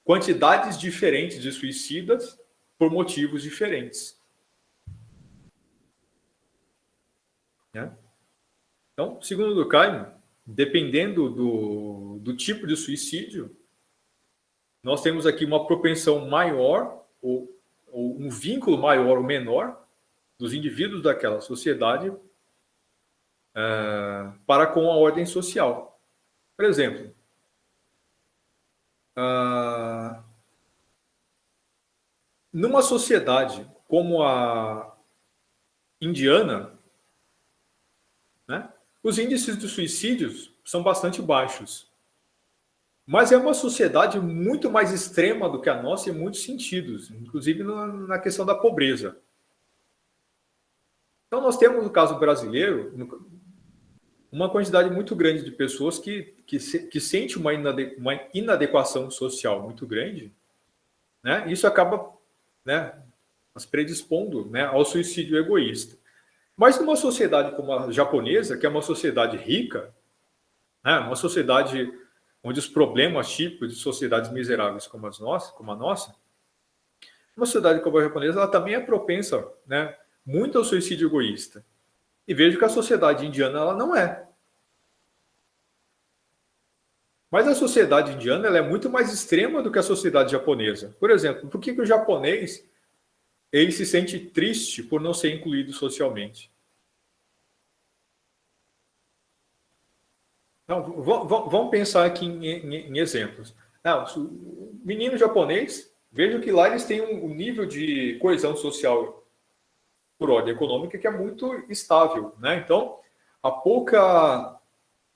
quantidades diferentes de suicidas por motivos diferentes. Né? Então, segundo Durkheim, dependendo do tipo de suicídio, nós temos aqui uma propensão maior ou um vínculo maior ou menor dos indivíduos daquela sociedade para com a ordem social. Por exemplo, numa sociedade como a indiana, né, os índices de suicídios são bastante baixos. Mas é uma sociedade muito mais extrema do que a nossa em muitos sentidos, inclusive na questão da pobreza. Então, nós temos, no caso brasileiro, uma quantidade muito grande de pessoas que sente uma inadequação social muito grande, né? Isso acaba, né, as predispondo, né, ao suicídio egoísta. Mas numa sociedade como a japonesa, que é uma sociedade rica, né, uma sociedade onde os problemas típicos de sociedades miseráveis como a nossa, uma sociedade como a japonesa, ela também é propensa, né, muito ao suicídio egoísta. E vejo que a sociedade indiana ela não é. Mas a sociedade indiana ela é muito mais extrema do que a sociedade japonesa. Por exemplo, por que o japonês ele se sente triste por não ser incluído socialmente? Então, vamos pensar aqui em exemplos. O menino japonês, veja que lá eles têm um nível de coesão social por ordem econômica que é muito estável, né? Então, há pouca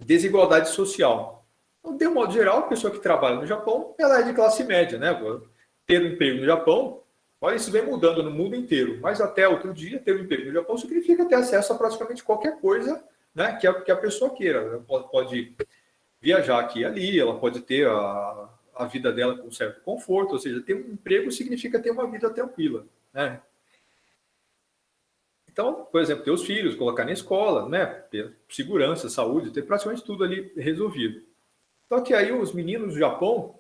desigualdade social. Então, de um modo geral, a pessoa que trabalha no Japão, ela é de classe média, né? Ter um emprego no Japão, olha, isso vem mudando no mundo inteiro, mas até outro dia, ter um emprego no Japão significa ter acesso a praticamente qualquer coisa, né, que a pessoa queira. Ela pode viajar aqui e ali, ela pode ter a vida dela com certo conforto, ou seja, ter um emprego significa ter uma vida tranquila, né? Então, por exemplo, ter os filhos, colocar na escola, né? Segurança, saúde, ter praticamente tudo ali resolvido. Só que aí os meninos do Japão,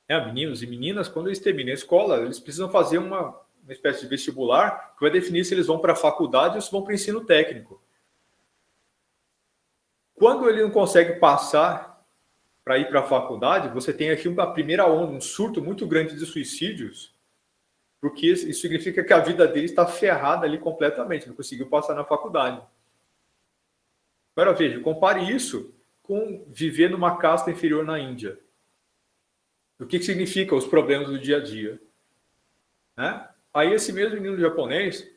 né, meninos e meninas, quando eles terminam a escola, eles precisam fazer uma espécie de vestibular que vai definir se eles vão para a faculdade ou se vão para o ensino técnico. Quando ele não consegue passar para ir para a faculdade, você tem aqui uma primeira onda, um surto muito grande de suicídios, porque isso significa que a vida dele está ferrada ali completamente, não conseguiu passar na faculdade. Agora veja, compare isso com viver numa casta inferior na Índia. O que significa os problemas do dia a dia? Né? Aí esse mesmo menino japonês,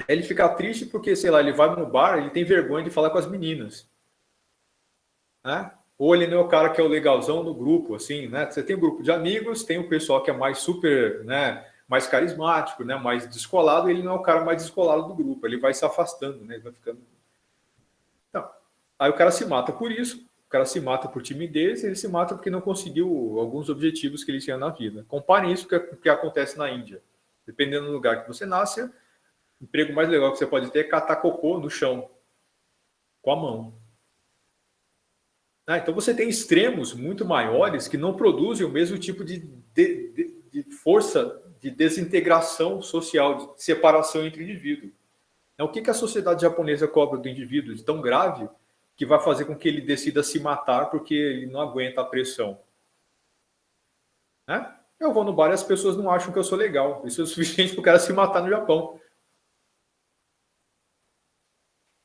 ele fica triste porque, sei lá, ele vai no bar, ele tem vergonha de falar com as meninas. Né? Ou ele não é o cara que é o legalzão do grupo, assim, né? Você tem um grupo de amigos, tem o pessoal que é mais super, né, mais carismático, né, mais descolado, e ele não é o cara mais descolado do grupo, ele vai se afastando, né, ele vai ficando... Então, aí o cara se mata por isso, o cara se mata por timidez, ele se mata porque não conseguiu alguns objetivos que ele tinha na vida. Comparem isso com o que acontece na Índia. Dependendo do lugar que você nasce, o emprego mais legal que você pode ter é catar cocô no chão, com a mão. Então você tem extremos muito maiores que não produzem o mesmo tipo de força de desintegração social, de separação entre indivíduos. O que a sociedade japonesa cobra do indivíduo de tão grave que vai fazer com que ele decida se matar porque ele não aguenta a pressão? Né? Eu vou no bar e as pessoas não acham que eu sou legal. Isso é o suficiente para o cara se matar no Japão.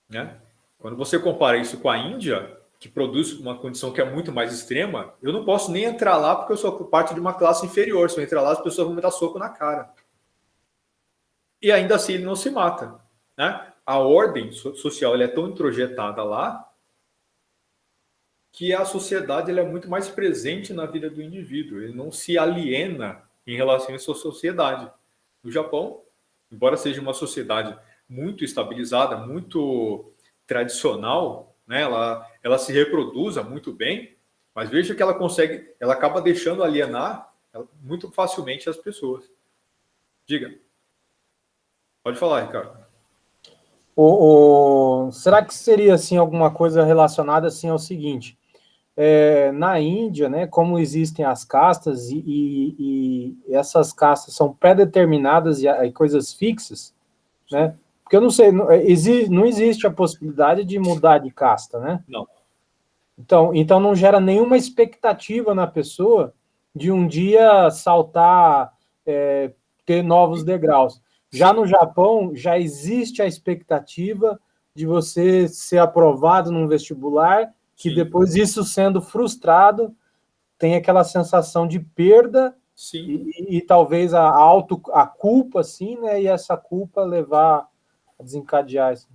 Né? Quando você compara isso com a Índia, que produz uma condição que é muito mais extrema, eu não posso nem entrar lá porque eu sou parte de uma classe inferior. Se eu entrar lá, as pessoas vão me dar soco na cara. E ainda assim ele não se mata. Né? A ordem social ela é tão introjetada lá que a sociedade ela é muito mais presente na vida do indivíduo. Ele não se aliena em relação à sua sociedade. No Japão, embora seja uma sociedade muito estabilizada, muito tradicional, né? Ela se reproduza muito bem, mas veja que ela acaba deixando alienar muito facilmente as pessoas. Diga. Pode falar, Ricardo. Será que seria assim alguma coisa relacionada assim ao seguinte? Na Índia, né, como existem as castas e essas castas são pré-determinadas e coisas fixas, né? Porque eu não sei, não existe a possibilidade de mudar de casta, né? Não. Então não gera nenhuma expectativa na pessoa de um dia saltar, ter novos degraus. Já no Japão, já existe a expectativa de você ser aprovado num vestibular, que depois isso sendo frustrado, tem aquela sensação de perda e talvez a culpa, assim, né? E essa culpa levar a desencadear isso.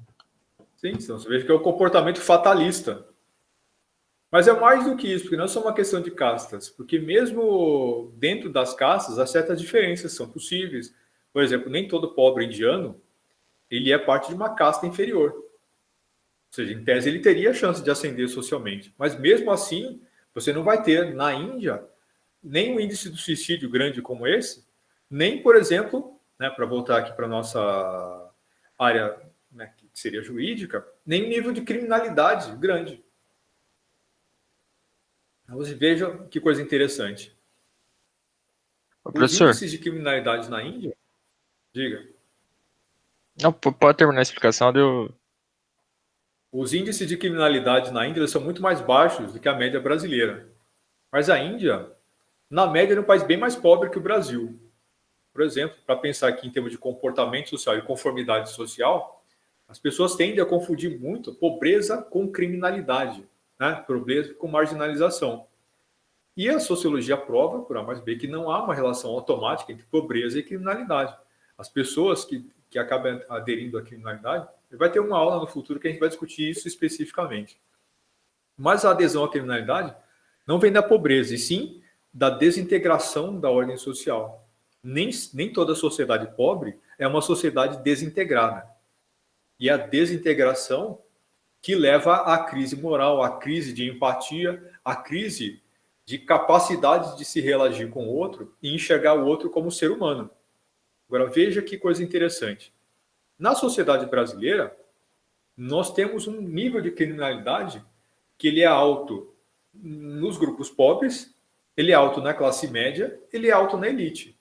Sim, então você veja que é o comportamento fatalista. Mas é mais do que isso, porque não é só uma questão de castas, porque mesmo dentro das castas, há certas diferenças são possíveis. Por exemplo, nem todo pobre indiano, ele é parte de uma casta inferior. Ou seja, em tese ele teria a chance de ascender socialmente. Mas mesmo assim, você não vai ter na Índia nem um índice de suicídio grande como esse, nem, por exemplo, né, para voltar aqui para a nossa área, né, que seria jurídica, nem um nível de criminalidade grande. Você veja que coisa interessante. Os índices de criminalidade na Índia... Diga. Não, pode terminar a explicação. Os índices de criminalidade na Índia são muito mais baixos do que a média brasileira. Mas a Índia, na média, é um país bem mais pobre que o Brasil. Por exemplo, para pensar aqui em termos de comportamento social e conformidade social, as pessoas tendem a confundir muito pobreza com criminalidade, né? Pobreza com marginalização. E a sociologia prova, por A mais B, que não há uma relação automática entre pobreza e criminalidade. As pessoas que acabam aderindo à criminalidade, vai ter uma aula no futuro que a gente vai discutir isso especificamente. Mas a adesão à criminalidade não vem da pobreza, e sim da desintegração da ordem social. Nem toda sociedade pobre é uma sociedade desintegrada. E a desintegração que leva à crise moral, à crise de empatia, à crise de capacidade de se relacionar com o outro e enxergar o outro como ser humano. Agora, veja que coisa interessante. Na sociedade brasileira, nós temos um nível de criminalidade que ele é alto nos grupos pobres, ele é alto na classe média, ele é alto na elite.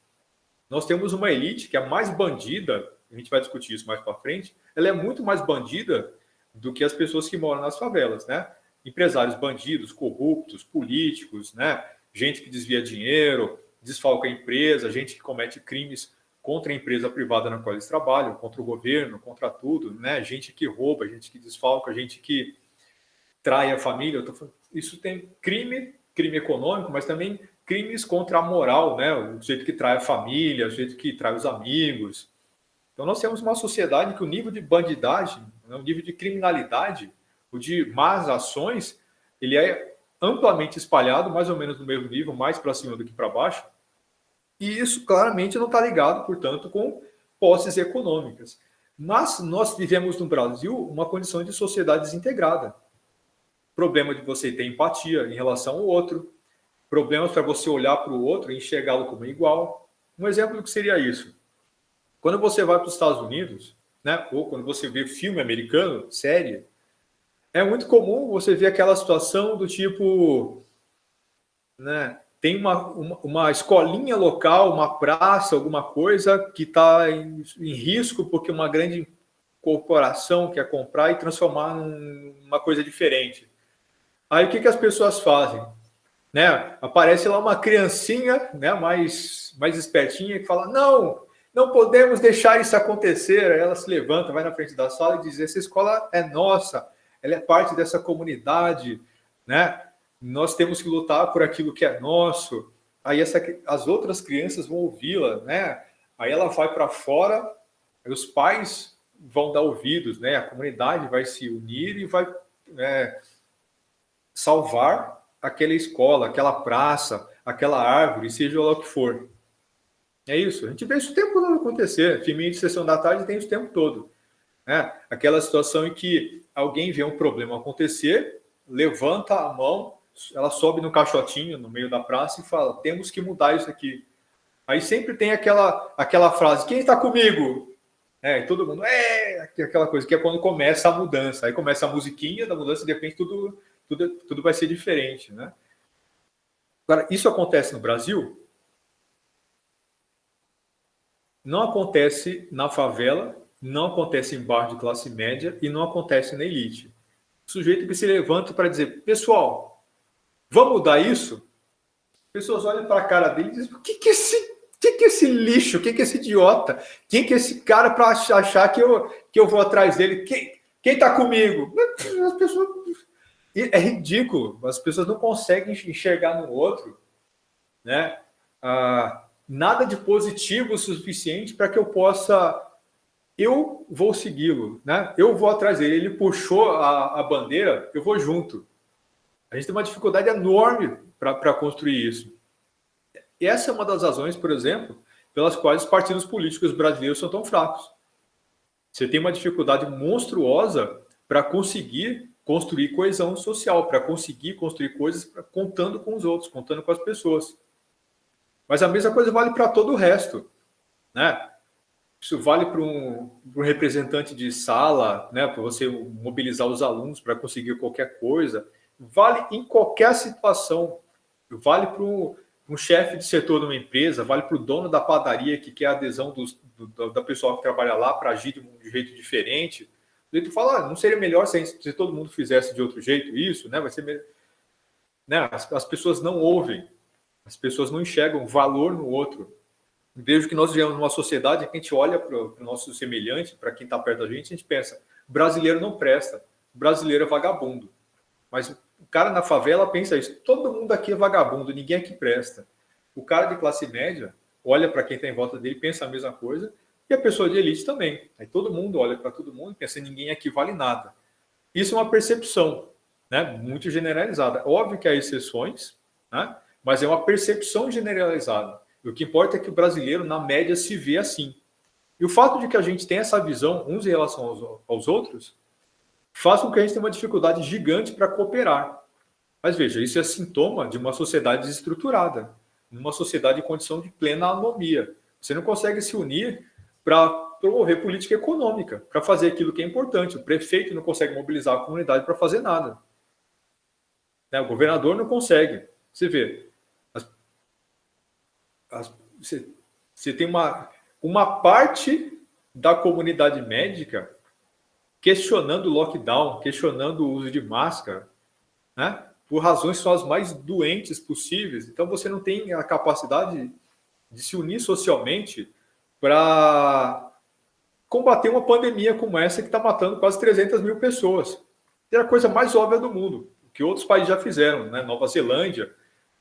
Nós temos uma elite que é mais bandida, a gente vai discutir isso mais para frente, ela é muito mais bandida do que as pessoas que moram nas favelas, né? Empresários bandidos, corruptos, políticos, né? Gente que desvia dinheiro, desfalca a empresa, gente que comete crimes contra a empresa privada na qual eles trabalham, contra o governo, contra tudo, né? Gente que rouba, gente que desfalca, gente que trai a família. Isso tem crime econômico, mas também crimes contra a moral, né? O jeito que trai a família, o jeito que trai os amigos. Então nós temos uma sociedade que o nível de bandidagem, o nível de criminalidade, o de más ações, ele é amplamente espalhado, mais ou menos no mesmo nível, mais para cima do que para baixo. E isso claramente não está ligado, portanto, com posses econômicas. Mas nós vivemos no Brasil uma condição de sociedade desintegrada. Problema de você ter empatia em relação ao outro, problemas para você olhar para o outro e enxergá-lo como igual. Um exemplo do que seria isso. Quando você vai para os Estados Unidos, né, ou quando você vê filme americano, série, é muito comum você ver aquela situação do tipo, né, tem uma escolinha local, uma praça, alguma coisa que está em risco porque uma grande corporação quer comprar e transformar numa coisa diferente. Aí o que as pessoas fazem? Né? Aparece lá uma criancinha, né, mais espertinha que fala, não podemos deixar isso acontecer. Aí ela se levanta, vai na frente da sala e diz, essa escola é nossa, ela é parte dessa comunidade, né? Nós temos que lutar por aquilo que é nosso. Aí as outras crianças vão ouvi-la, né? Aí ela vai para fora, aí os pais vão dar ouvidos, né? A comunidade vai se unir e vai salvar aquela escola, aquela praça, aquela árvore, seja lá o que for. É isso. A gente vê isso o tempo todo acontecer. Filminho de sessão da tarde tem isso o tempo todo. Né? Aquela situação em que alguém vê um problema acontecer, levanta a mão, ela sobe no caixotinho no meio da praça e fala, temos que mudar isso aqui. Aí sempre tem aquela frase, quem está comigo? E todo mundo, aquela coisa que é quando começa a mudança. Aí começa a musiquinha da mudança e de repente tudo vai ser diferente. Né? Agora, isso acontece no Brasil? Não acontece na favela, não acontece em bairro de classe média e não acontece na elite. O sujeito que se levanta para dizer, pessoal, vamos mudar isso? As pessoas olham para a cara dele e dizem, o que é esse lixo? O que é esse idiota? Quem que é esse cara para achar que eu vou atrás dele? Quem está comigo? As pessoas... É ridículo. As pessoas não conseguem enxergar no outro, né? Nada de positivo o suficiente para que eu vou segui-lo, né? Eu vou atrás dele. Ele puxou a bandeira, eu vou junto. A gente tem uma dificuldade enorme para construir isso. E essa é uma das razões, por exemplo, pelas quais os partidos políticos brasileiros são tão fracos. Você tem uma dificuldade monstruosa para conseguir construir coesão social, para conseguir construir coisas contando com os outros, contando com as pessoas. Mas a mesma coisa vale para todo o resto, né? Isso vale para um representante de sala, né? Para você mobilizar os alunos para conseguir qualquer coisa. Vale em qualquer situação. Vale para um chefe de setor de uma empresa, vale para o dono da padaria que quer a adesão da pessoa que trabalha lá para agir de um jeito diferente. Ele fala, não seria melhor se todo mundo fizesse de outro jeito isso, né? Vai ser melhor. Né? As pessoas não ouvem, as pessoas não enxergam valor no outro. Vejo que nós vivemos numa sociedade que a gente olha para o nosso semelhante, para quem está perto da gente, a gente pensa, brasileiro não presta, brasileiro é vagabundo. Mas o cara na favela pensa isso, todo mundo aqui é vagabundo, ninguém aqui presta. O cara de classe média olha para quem está em volta dele, pensa a mesma coisa, e a pessoa de elite também. Aí todo mundo olha para todo mundo e pensa, ninguém aqui vale nada. Isso é uma percepção, né, muito generalizada. Óbvio que há exceções, né, mas é uma percepção generalizada. O que importa é que o brasileiro, na média, se vê assim. E o fato de que a gente tem essa visão uns em relação aos outros faz com que a gente tenha uma dificuldade gigante para cooperar. Mas veja, isso é sintoma de uma sociedade desestruturada, numa sociedade em condição de plena anomia. Você não consegue se unir para promover política econômica, para fazer aquilo que é importante. O prefeito não consegue mobilizar a comunidade para fazer nada. Né? O governador não consegue. Você vê, você tem uma parte da comunidade médica questionando o lockdown, questionando o uso de máscara, né? Por razões que são as mais doentes possíveis. Então, você não tem a capacidade de se unir socialmente para combater uma pandemia como essa que está matando quase 300 mil pessoas. É a coisa mais óbvia do mundo, que outros países já fizeram, né? Nova Zelândia,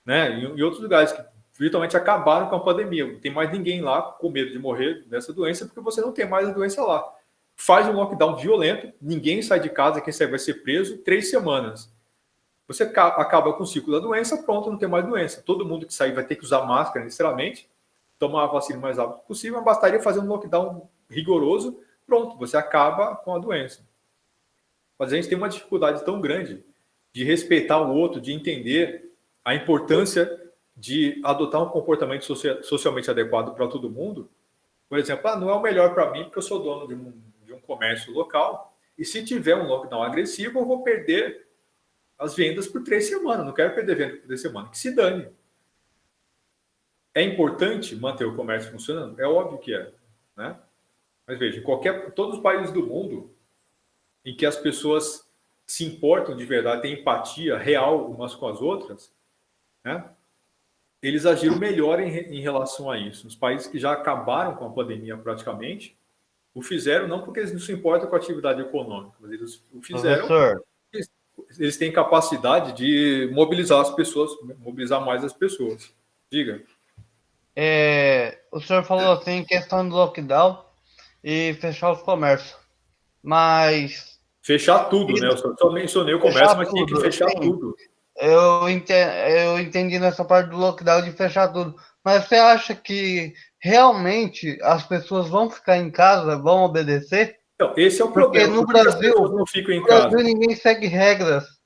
né? E outros lugares que virtualmente acabaram com a pandemia. Não tem mais ninguém lá com medo de morrer dessa doença, porque você não tem mais a doença lá. Faz um lockdown violento, ninguém sai de casa, quem sai vai ser preso, 3 semanas. Você acaba com o ciclo da doença, pronto, não tem mais doença. Todo mundo que sair vai ter que usar máscara, necessariamente, tomar a vacina o mais rápido possível, mas bastaria fazer um lockdown rigoroso, pronto, você acaba com a doença. Mas a gente tem uma dificuldade tão grande de respeitar o outro, de entender a importância de adotar um comportamento socialmente adequado para todo mundo. Por exemplo, não é o melhor para mim porque eu sou dono de um comércio local e se tiver um lockdown agressivo eu vou perder as vendas por 3 semanas. Não quero perder venda por 3 semanas. Que se dane. É importante manter o comércio funcionando? É óbvio que é. Né? Mas veja, todos os países do mundo em que as pessoas se importam de verdade, têm empatia real umas com as outras, né? Eles agiram melhor em relação a isso. Os países que já acabaram com a pandemia praticamente, o fizeram não porque eles não se importam com a atividade econômica, mas eles o fizeram. Professor, Eles têm capacidade de mobilizar as pessoas, mobilizar mais as pessoas. Diga. o senhor falou assim, em questão do lockdown e fechar os comércios. Mas Fechar tudo, né? Eu só mencionei o comércio, mas tinha que fechar sim. tudo. eu entendi nessa parte do lockdown de fechar tudo. Mas você acha que realmente as pessoas vão ficar em casa, vão obedecer? Então, esse é o Porque problema. no Por que as Brasil, pessoas não ficam em No casa? Brasil ninguém segue regras.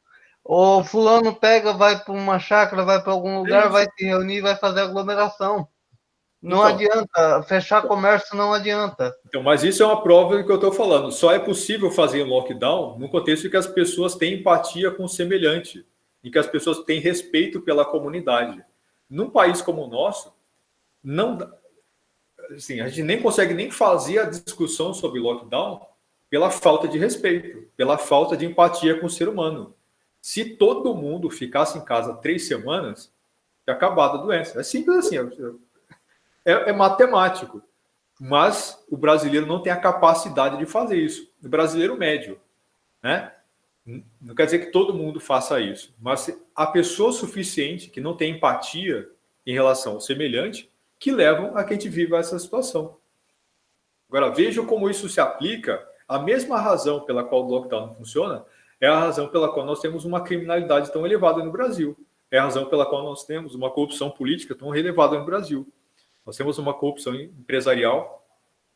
O fulano pega, vai para uma chácara, vai para algum lugar, Isso. vai se reunir, vai fazer aglomeração. Não Então. adianta, fechar comércio não adianta. Então, mas isso é uma prova do que eu estou falando. Só é possível fazer um lockdown no contexto em que as pessoas têm empatia com o semelhante, em que as pessoas têm respeito pela comunidade. Num país como o nosso, não, assim, a gente nem consegue nem fazer a discussão sobre lockdown pela falta de respeito, pela falta de empatia com o ser humano. Se todo mundo ficasse em casa 3 semanas, tinha acabado a doença. É simples assim, é matemático. Mas o brasileiro não tem a capacidade de fazer isso. O brasileiro médio, né? Não quer dizer que todo mundo faça isso, mas a pessoa suficiente que não tem empatia em relação ao semelhante, que levam a que a gente viva essa situação. Agora, vejam como isso se aplica. A mesma razão pela qual o lockdown não funciona é a razão pela qual nós temos uma criminalidade tão elevada no Brasil. É a razão pela qual nós temos uma corrupção política tão elevada no Brasil. Nós temos uma corrupção empresarial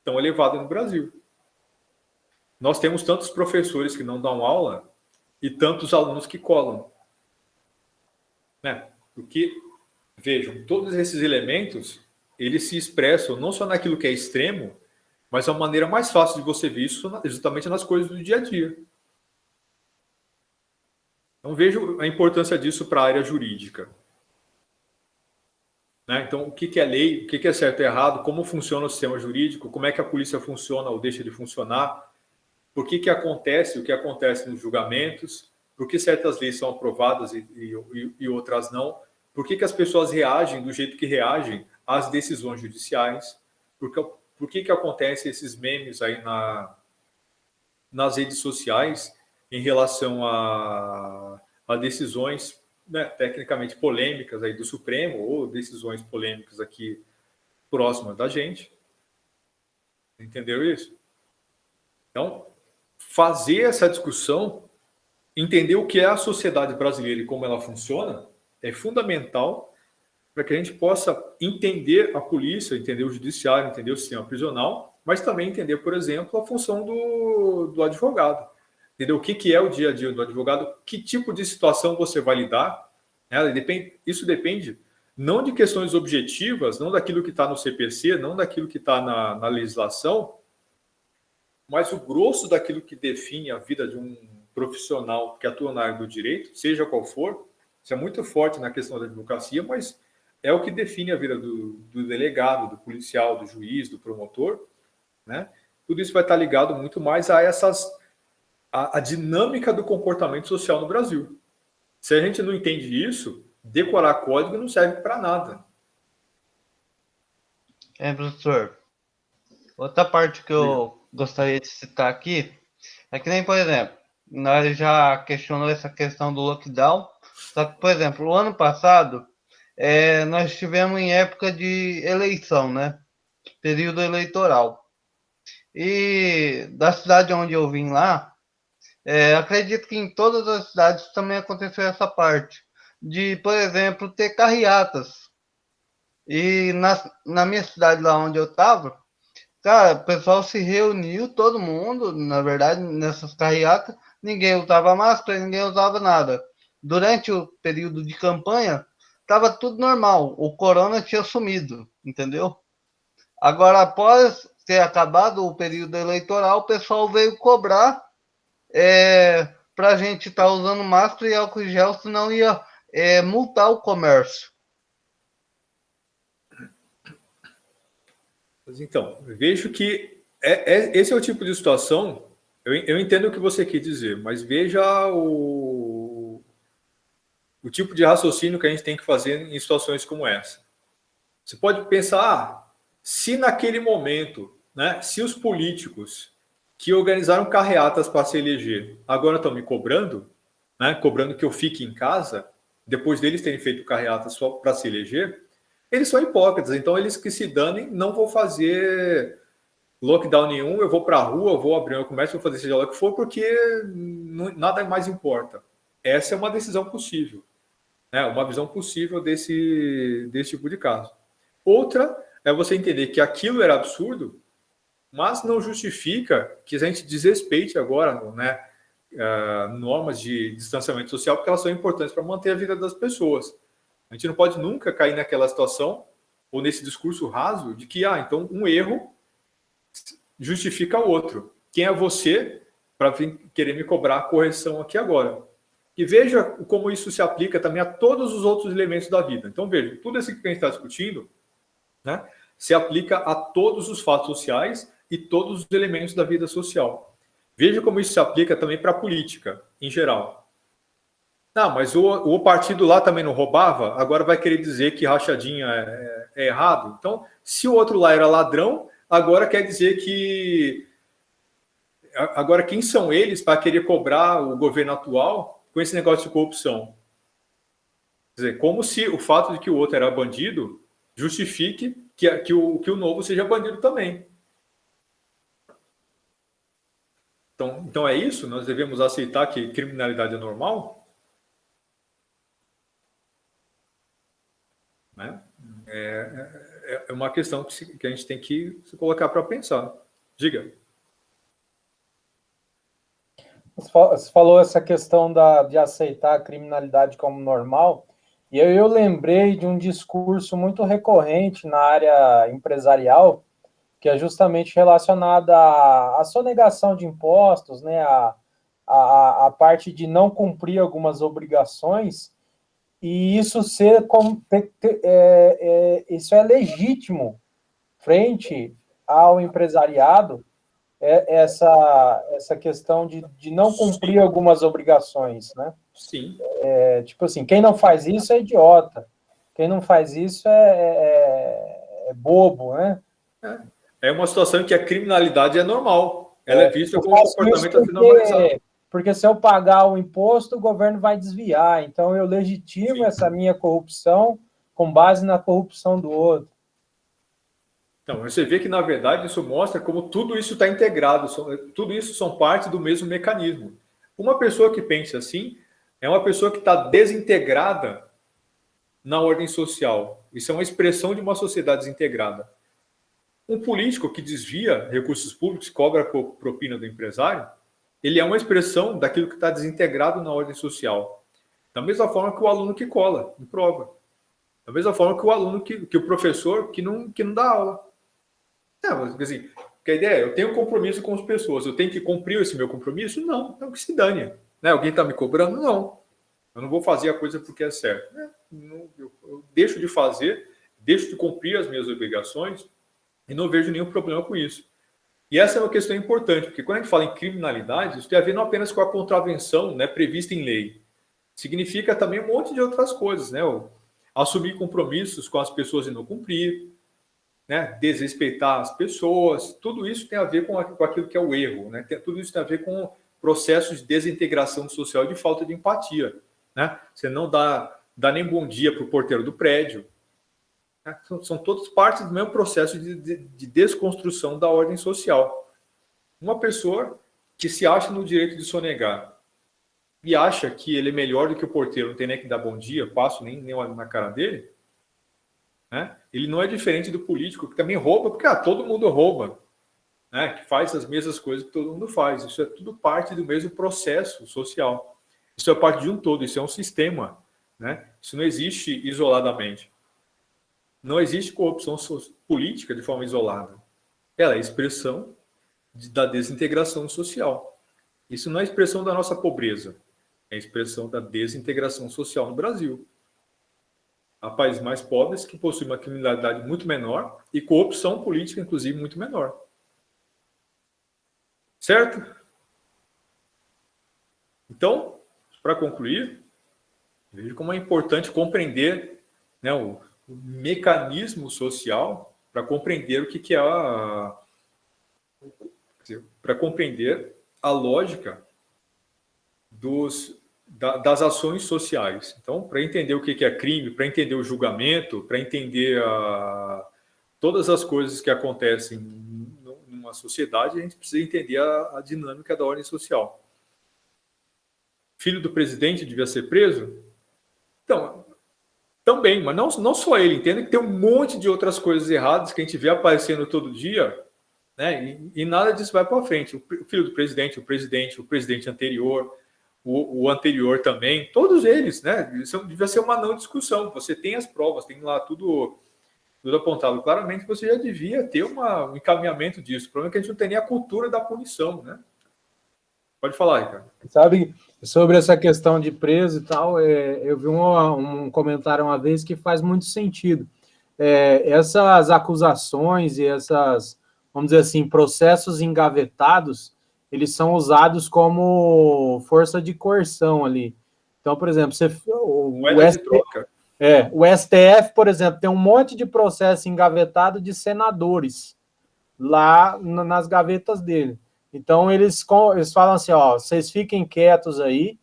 tão elevada no Brasil. Nós temos tantos professores que não dão aula e tantos alunos que colam. Né? Porque, vejam, todos esses elementos, eles se expressam não só naquilo que é extremo, mas a maneira mais fácil de você ver isso é justamente nas coisas do dia a dia. Então, vejo a importância disso para a área jurídica. Né? Então, o que é lei, o que é certo e errado, como funciona o sistema jurídico, como é que a polícia funciona ou deixa de funcionar, por que acontece o que acontece nos julgamentos, por que certas leis são aprovadas e outras não, por que as pessoas reagem do jeito que reagem às decisões judiciais, por que acontecem esses memes aí nas redes sociais em relação a decisões, né, tecnicamente polêmicas aí do Supremo ou decisões polêmicas aqui próximas da gente. Entenderam isso? Então, fazer essa discussão, entender o que é a sociedade brasileira e como ela funciona, é fundamental para que a gente possa entender a polícia, entender o judiciário, entender o sistema prisional, mas também entender, por exemplo, a função do advogado. Entender o que é o dia a dia do advogado, que tipo de situação você vai lidar. Né? Isso depende não de questões objetivas, não daquilo que está no CPC, não daquilo que está na legislação, mas o grosso daquilo que define a vida de um profissional que atua na área do direito, seja qual for, isso é muito forte na questão da advocacia, mas é o que define a vida do delegado, do policial, do juiz, do promotor, né? Tudo isso vai estar ligado muito mais a a dinâmica do comportamento social no Brasil. Se a gente não entende isso, decorar código não serve para nada. Professor, outra parte que eu gostaria de citar aqui é que nem, por exemplo, nós já questionamos essa questão do lockdown, só que, por exemplo, o ano passado, nós estivemos em época de eleição, né? Período eleitoral. E da cidade onde eu vim lá, acredito que em todas as cidades também aconteceu essa parte de, por exemplo, ter carreatas. E na minha cidade, lá onde eu estava, cara, o pessoal se reuniu, todo mundo, na verdade, nessas carreatas, ninguém usava máscara, ninguém usava nada. Durante o período de campanha, estava tudo normal, o corona tinha sumido, entendeu? Agora, após ter acabado o período eleitoral, o pessoal veio cobrar para a gente estar usando máscara e álcool em gel, senão ia multar o comércio. Então, vejo que esse é o tipo de situação, eu entendo o que você quis dizer, mas veja o tipo de raciocínio que a gente tem que fazer em situações como essa. Você pode pensar, se naquele momento, né, se os políticos que organizaram carreatas para se eleger agora estão me cobrando, né, cobrando que eu fique em casa, depois deles terem feito carreatas só para se eleger, eles são hipócritas, então eles que se danem, não vou fazer lockdown nenhum, eu vou para a rua, vou abrir meu comércio, vou fazer seja lá o que for, porque nada mais importa. Essa é uma decisão possível, né? Uma visão possível desse tipo de caso. Outra é você entender que aquilo era absurdo, mas não justifica que a gente desrespeite agora, né, normas de distanciamento social, porque elas são importantes para manter a vida das pessoas. A gente não pode nunca cair naquela situação ou nesse discurso raso de que, então um erro justifica o outro. Quem é você para querer me cobrar a correção aqui agora? E veja como isso se aplica também a todos os outros elementos da vida. Então, veja, tudo isso que a gente está discutindo, né, se aplica a todos os fatos sociais e todos os elementos da vida social. Veja como isso se aplica também para a política, em geral. Mas o partido lá também não roubava, agora vai querer dizer que rachadinha é errado. Então, se o outro lá era ladrão, agora quer dizer que... Agora, quem são eles para querer cobrar o governo atual com esse negócio de corrupção? Quer dizer, como se o fato de que o outro era bandido justifique que o novo seja bandido também. Então é isso? Nós devemos aceitar que criminalidade é normal? Né? É uma questão que a gente tem que se colocar para pensar. Diga. Você falou essa questão de aceitar a criminalidade como normal, e eu lembrei de um discurso muito recorrente na área empresarial, que é justamente relacionado à sonegação de impostos, né, a parte de não cumprir algumas obrigações, e isso isso é legítimo frente ao empresariado, essa questão de não cumprir algumas obrigações, né? Sim. Tipo assim, quem não faz isso é idiota, quem não faz isso é bobo, né? É uma situação em que a criminalidade é normal, ela é vista como um comportamento normalizado. Porque se eu pagar o imposto, o governo vai desviar. Então, eu legitimo essa minha corrupção com base na corrupção do outro. Então, você vê que, na verdade, isso mostra como tudo isso está integrado, tudo isso são parte do mesmo mecanismo. Uma pessoa que pensa assim é uma pessoa que está desintegrada na ordem social. Isso é uma expressão de uma sociedade desintegrada. Um político que desvia recursos públicos, cobra propina do empresário, ele é uma expressão daquilo que está desintegrado na ordem social. Da mesma forma que o aluno que cola em prova. Da mesma forma que o aluno que o professor que não dá aula. Assim, Porque a ideia é, eu tenho compromisso com as pessoas, eu tenho que cumprir esse meu compromisso? Não, então que se dane. Né? Alguém está me cobrando? Não. Eu não vou fazer a coisa porque é certo. Eu deixo de fazer, deixo de cumprir as minhas obrigações e não vejo nenhum problema com isso. E essa é uma questão importante, porque quando a gente fala em criminalidade, isso tem a ver não apenas com a contravenção, né, prevista em lei. Significa também um monte de outras coisas, né? Assumir compromissos com as pessoas e não cumprir, né? Desrespeitar as pessoas, tudo isso tem a ver com aquilo que é o erro, né? Tudo isso tem a ver com processos de desintegração social e de falta de empatia, né? Você não dá nem bom dia para o porteiro do prédio, né? São todas partes do mesmo processo de desconstrução da ordem social. Uma pessoa que se acha no direito de sonegar e acha que ele é melhor do que o porteiro, não tem nem que dar bom dia, passo nem olho na cara dele, né? Ele não é diferente do político que também rouba, porque todo mundo rouba, né? Que faz as mesmas coisas que todo mundo faz. Isso é tudo parte do mesmo processo social. Isso é parte de um todo, isso é um sistema, né? Isso não existe isoladamente. Não existe corrupção política de forma isolada. Ela é expressão da desintegração social. Isso não é expressão da nossa pobreza, é expressão da desintegração social no Brasil. Há países mais pobres que possuem uma criminalidade muito menor e corrupção política, inclusive, muito menor. Certo? Então, para concluir, veja como é importante compreender, né, o mecanismo social para compreender o que é para compreender a lógica das ações sociais. Então, para entender o que é crime, para entender o julgamento, para entender todas as coisas que acontecem numa sociedade, a gente precisa entender a dinâmica da ordem social. Filho do presidente devia ser preso? Então, também, mas não só ele. Entenda que tem um monte de outras coisas erradas que a gente vê aparecendo todo dia, né? E nada disso vai para frente. O filho do presidente, o presidente anterior, o anterior também, todos eles, né? Isso devia ser uma não discussão. Você tem as provas, tem lá tudo apontado. Claramente você já devia ter um encaminhamento disso. O problema é que a gente não tem nem a cultura da punição, né? Pode falar, Ricardo. Sabe, sobre essa questão de preso e tal, eu vi um comentário uma vez que faz muito sentido. Essas acusações e essas, vamos dizer assim, processos engavetados, eles são usados como força de coerção ali. Então, por exemplo, o STF, por exemplo, tem um monte de processo engavetado de senadores lá nas gavetas dele. Então, eles falam assim, ó, vocês fiquem quietos aí,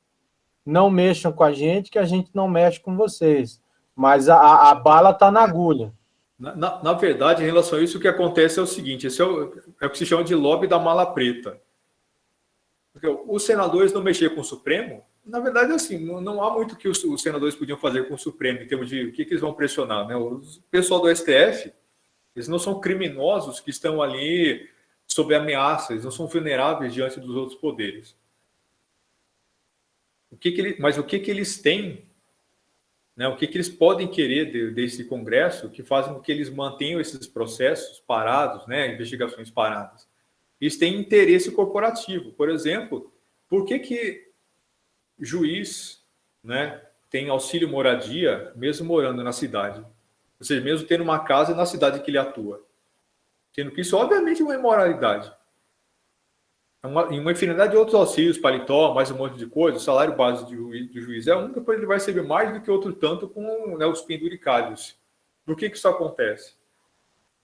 não mexam com a gente, que a gente não mexe com vocês. Mas a bala está na agulha. Na verdade, em relação a isso, o que acontece é o seguinte, esse é o que se chama de lobby da mala preta. Porque os senadores não mexeram com o Supremo, na verdade, assim, não há muito que os senadores podiam fazer com o Supremo, em termos de o que eles vão pressionar, né? O pessoal do STF, eles não são criminosos que estão ali sob ameaça, eles não são vulneráveis diante dos outros poderes. Mas o que eles têm, né? O que eles podem querer desse Congresso que fazem com que eles mantenham esses processos parados, né? Investigações paradas? Eles têm interesse corporativo. Por exemplo, por que juiz, né, tem auxílio moradia mesmo morando na cidade? Ou seja, mesmo tendo uma casa na cidade que ele atua. Sendo que isso, obviamente, é uma imoralidade. Em uma infinidade de outros auxílios, paletó, mais um monte de coisa, o salário base do juiz é um, depois ele vai receber mais do que outro tanto com, né, os penduricalhos. Por que isso acontece?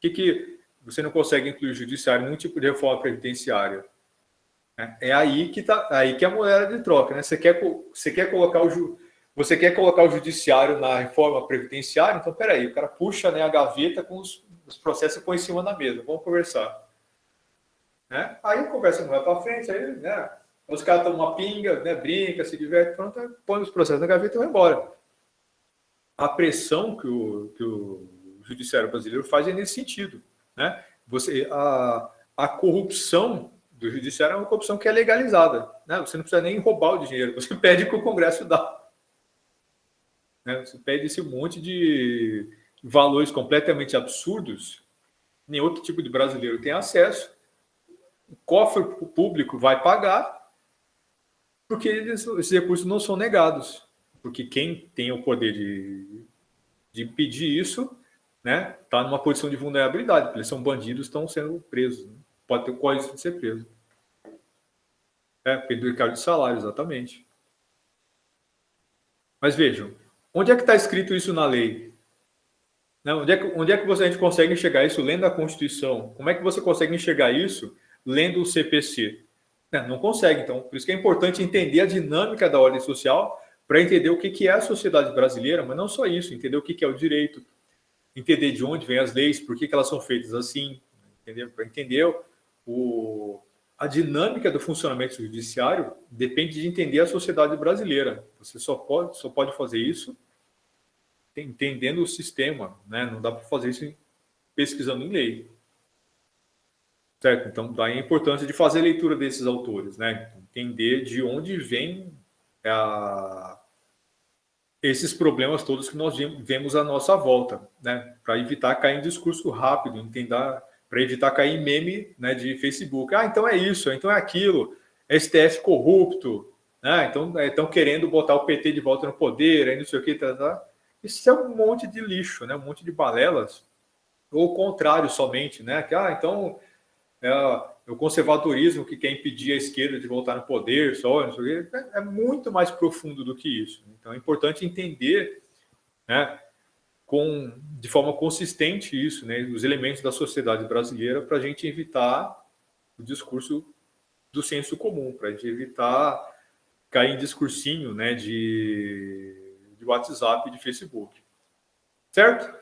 Por que você não consegue incluir o judiciário em nenhum tipo de reforma previdenciária? É aí que é a moeda de troca, né? Você quer colocar o judiciário na reforma previdenciária, então peraí, o cara puxa, né, a gaveta com os processos e põe em cima da mesa, vamos conversar. Né? Aí a conversa não vai para frente, aí, né, os caras tomam uma pinga, né, brinca, se diverte, pronto, põe os processos na gaveta e vai embora. A pressão que o judiciário brasileiro faz é nesse sentido. Né? A corrupção do judiciário é uma corrupção que é legalizada. Né? Você não precisa nem roubar o dinheiro, você pede que o Congresso dá. Né? Você pede esse monte de valores completamente absurdos, nem outro tipo de brasileiro tem acesso, o cofre público vai pagar, porque esses recursos não são negados. Porque quem tem o poder de impedir isso, né, está numa posição de vulnerabilidade, porque eles são bandidos, estão sendo presos. Né? Pode ter qual risco de ser preso. Penduricário de salário, exatamente. Mas vejam, onde é que está escrito isso na lei? Né? Onde é que a gente consegue enxergar isso lendo a Constituição? Como é que você consegue enxergar isso lendo o CPC? Não consegue, então. Por isso que é importante entender a dinâmica da ordem social para entender o que é a sociedade brasileira, mas não só isso, entender o que é o direito, entender de onde vêm as leis, por que elas são feitas assim, entendeu? Para entender a dinâmica do funcionamento judiciário depende de entender a sociedade brasileira. Você só pode fazer isso entendendo o sistema, né? Não dá para fazer isso pesquisando em lei. Certo? Então, daí a importância de fazer a leitura desses autores, né? Entender de onde vem esses problemas todos que nós vemos à nossa volta, né? Para evitar cair em discurso rápido, para evitar cair em meme, né, de Facebook. Então é isso, então é aquilo, STF corrupto, né? Então estão querendo botar o PT de volta no poder, aí não sei o que, tá. Isso é um monte de lixo, né? Um monte de balelas, ou o contrário somente, né? Que, então o conservadorismo que quer impedir a esquerda de voltar no poder, só, não sei o quê, é muito mais profundo do que isso. Então é importante entender, né, de forma consistente isso, né, os elementos da sociedade brasileira para a gente evitar o discurso do senso comum, para a gente evitar cair em discursinho, né, de WhatsApp e de Facebook. Certo?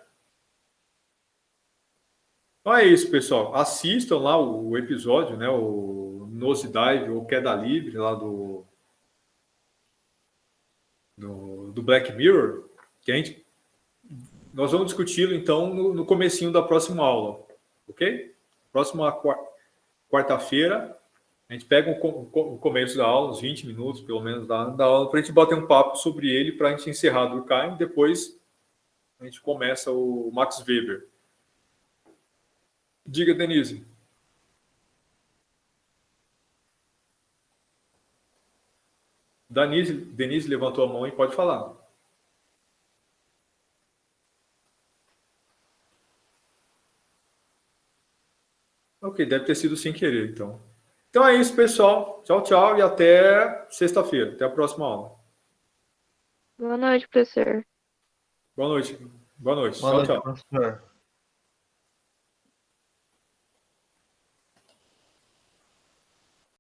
Então é isso, pessoal. Assistam lá o episódio, né, o Nosedive ou Queda Livre lá do Black Mirror, que nós vamos discuti-lo então no comecinho da próxima aula, ok? Próxima quarta-feira, a gente pega o começo da aula, uns 20 minutos pelo menos da aula, para a gente bater um papo sobre ele, para a gente encerrar Durkheim, depois a gente começa o Max Weber. Diga, Denise. Denise levantou a mão e pode falar. Ok, deve ter sido sem querer, então. Então é isso, pessoal. Tchau, tchau e até sexta-feira. Até a próxima aula. Boa noite, professor. Boa noite. Boa noite. Boa Tchau, noite, tchau. professor.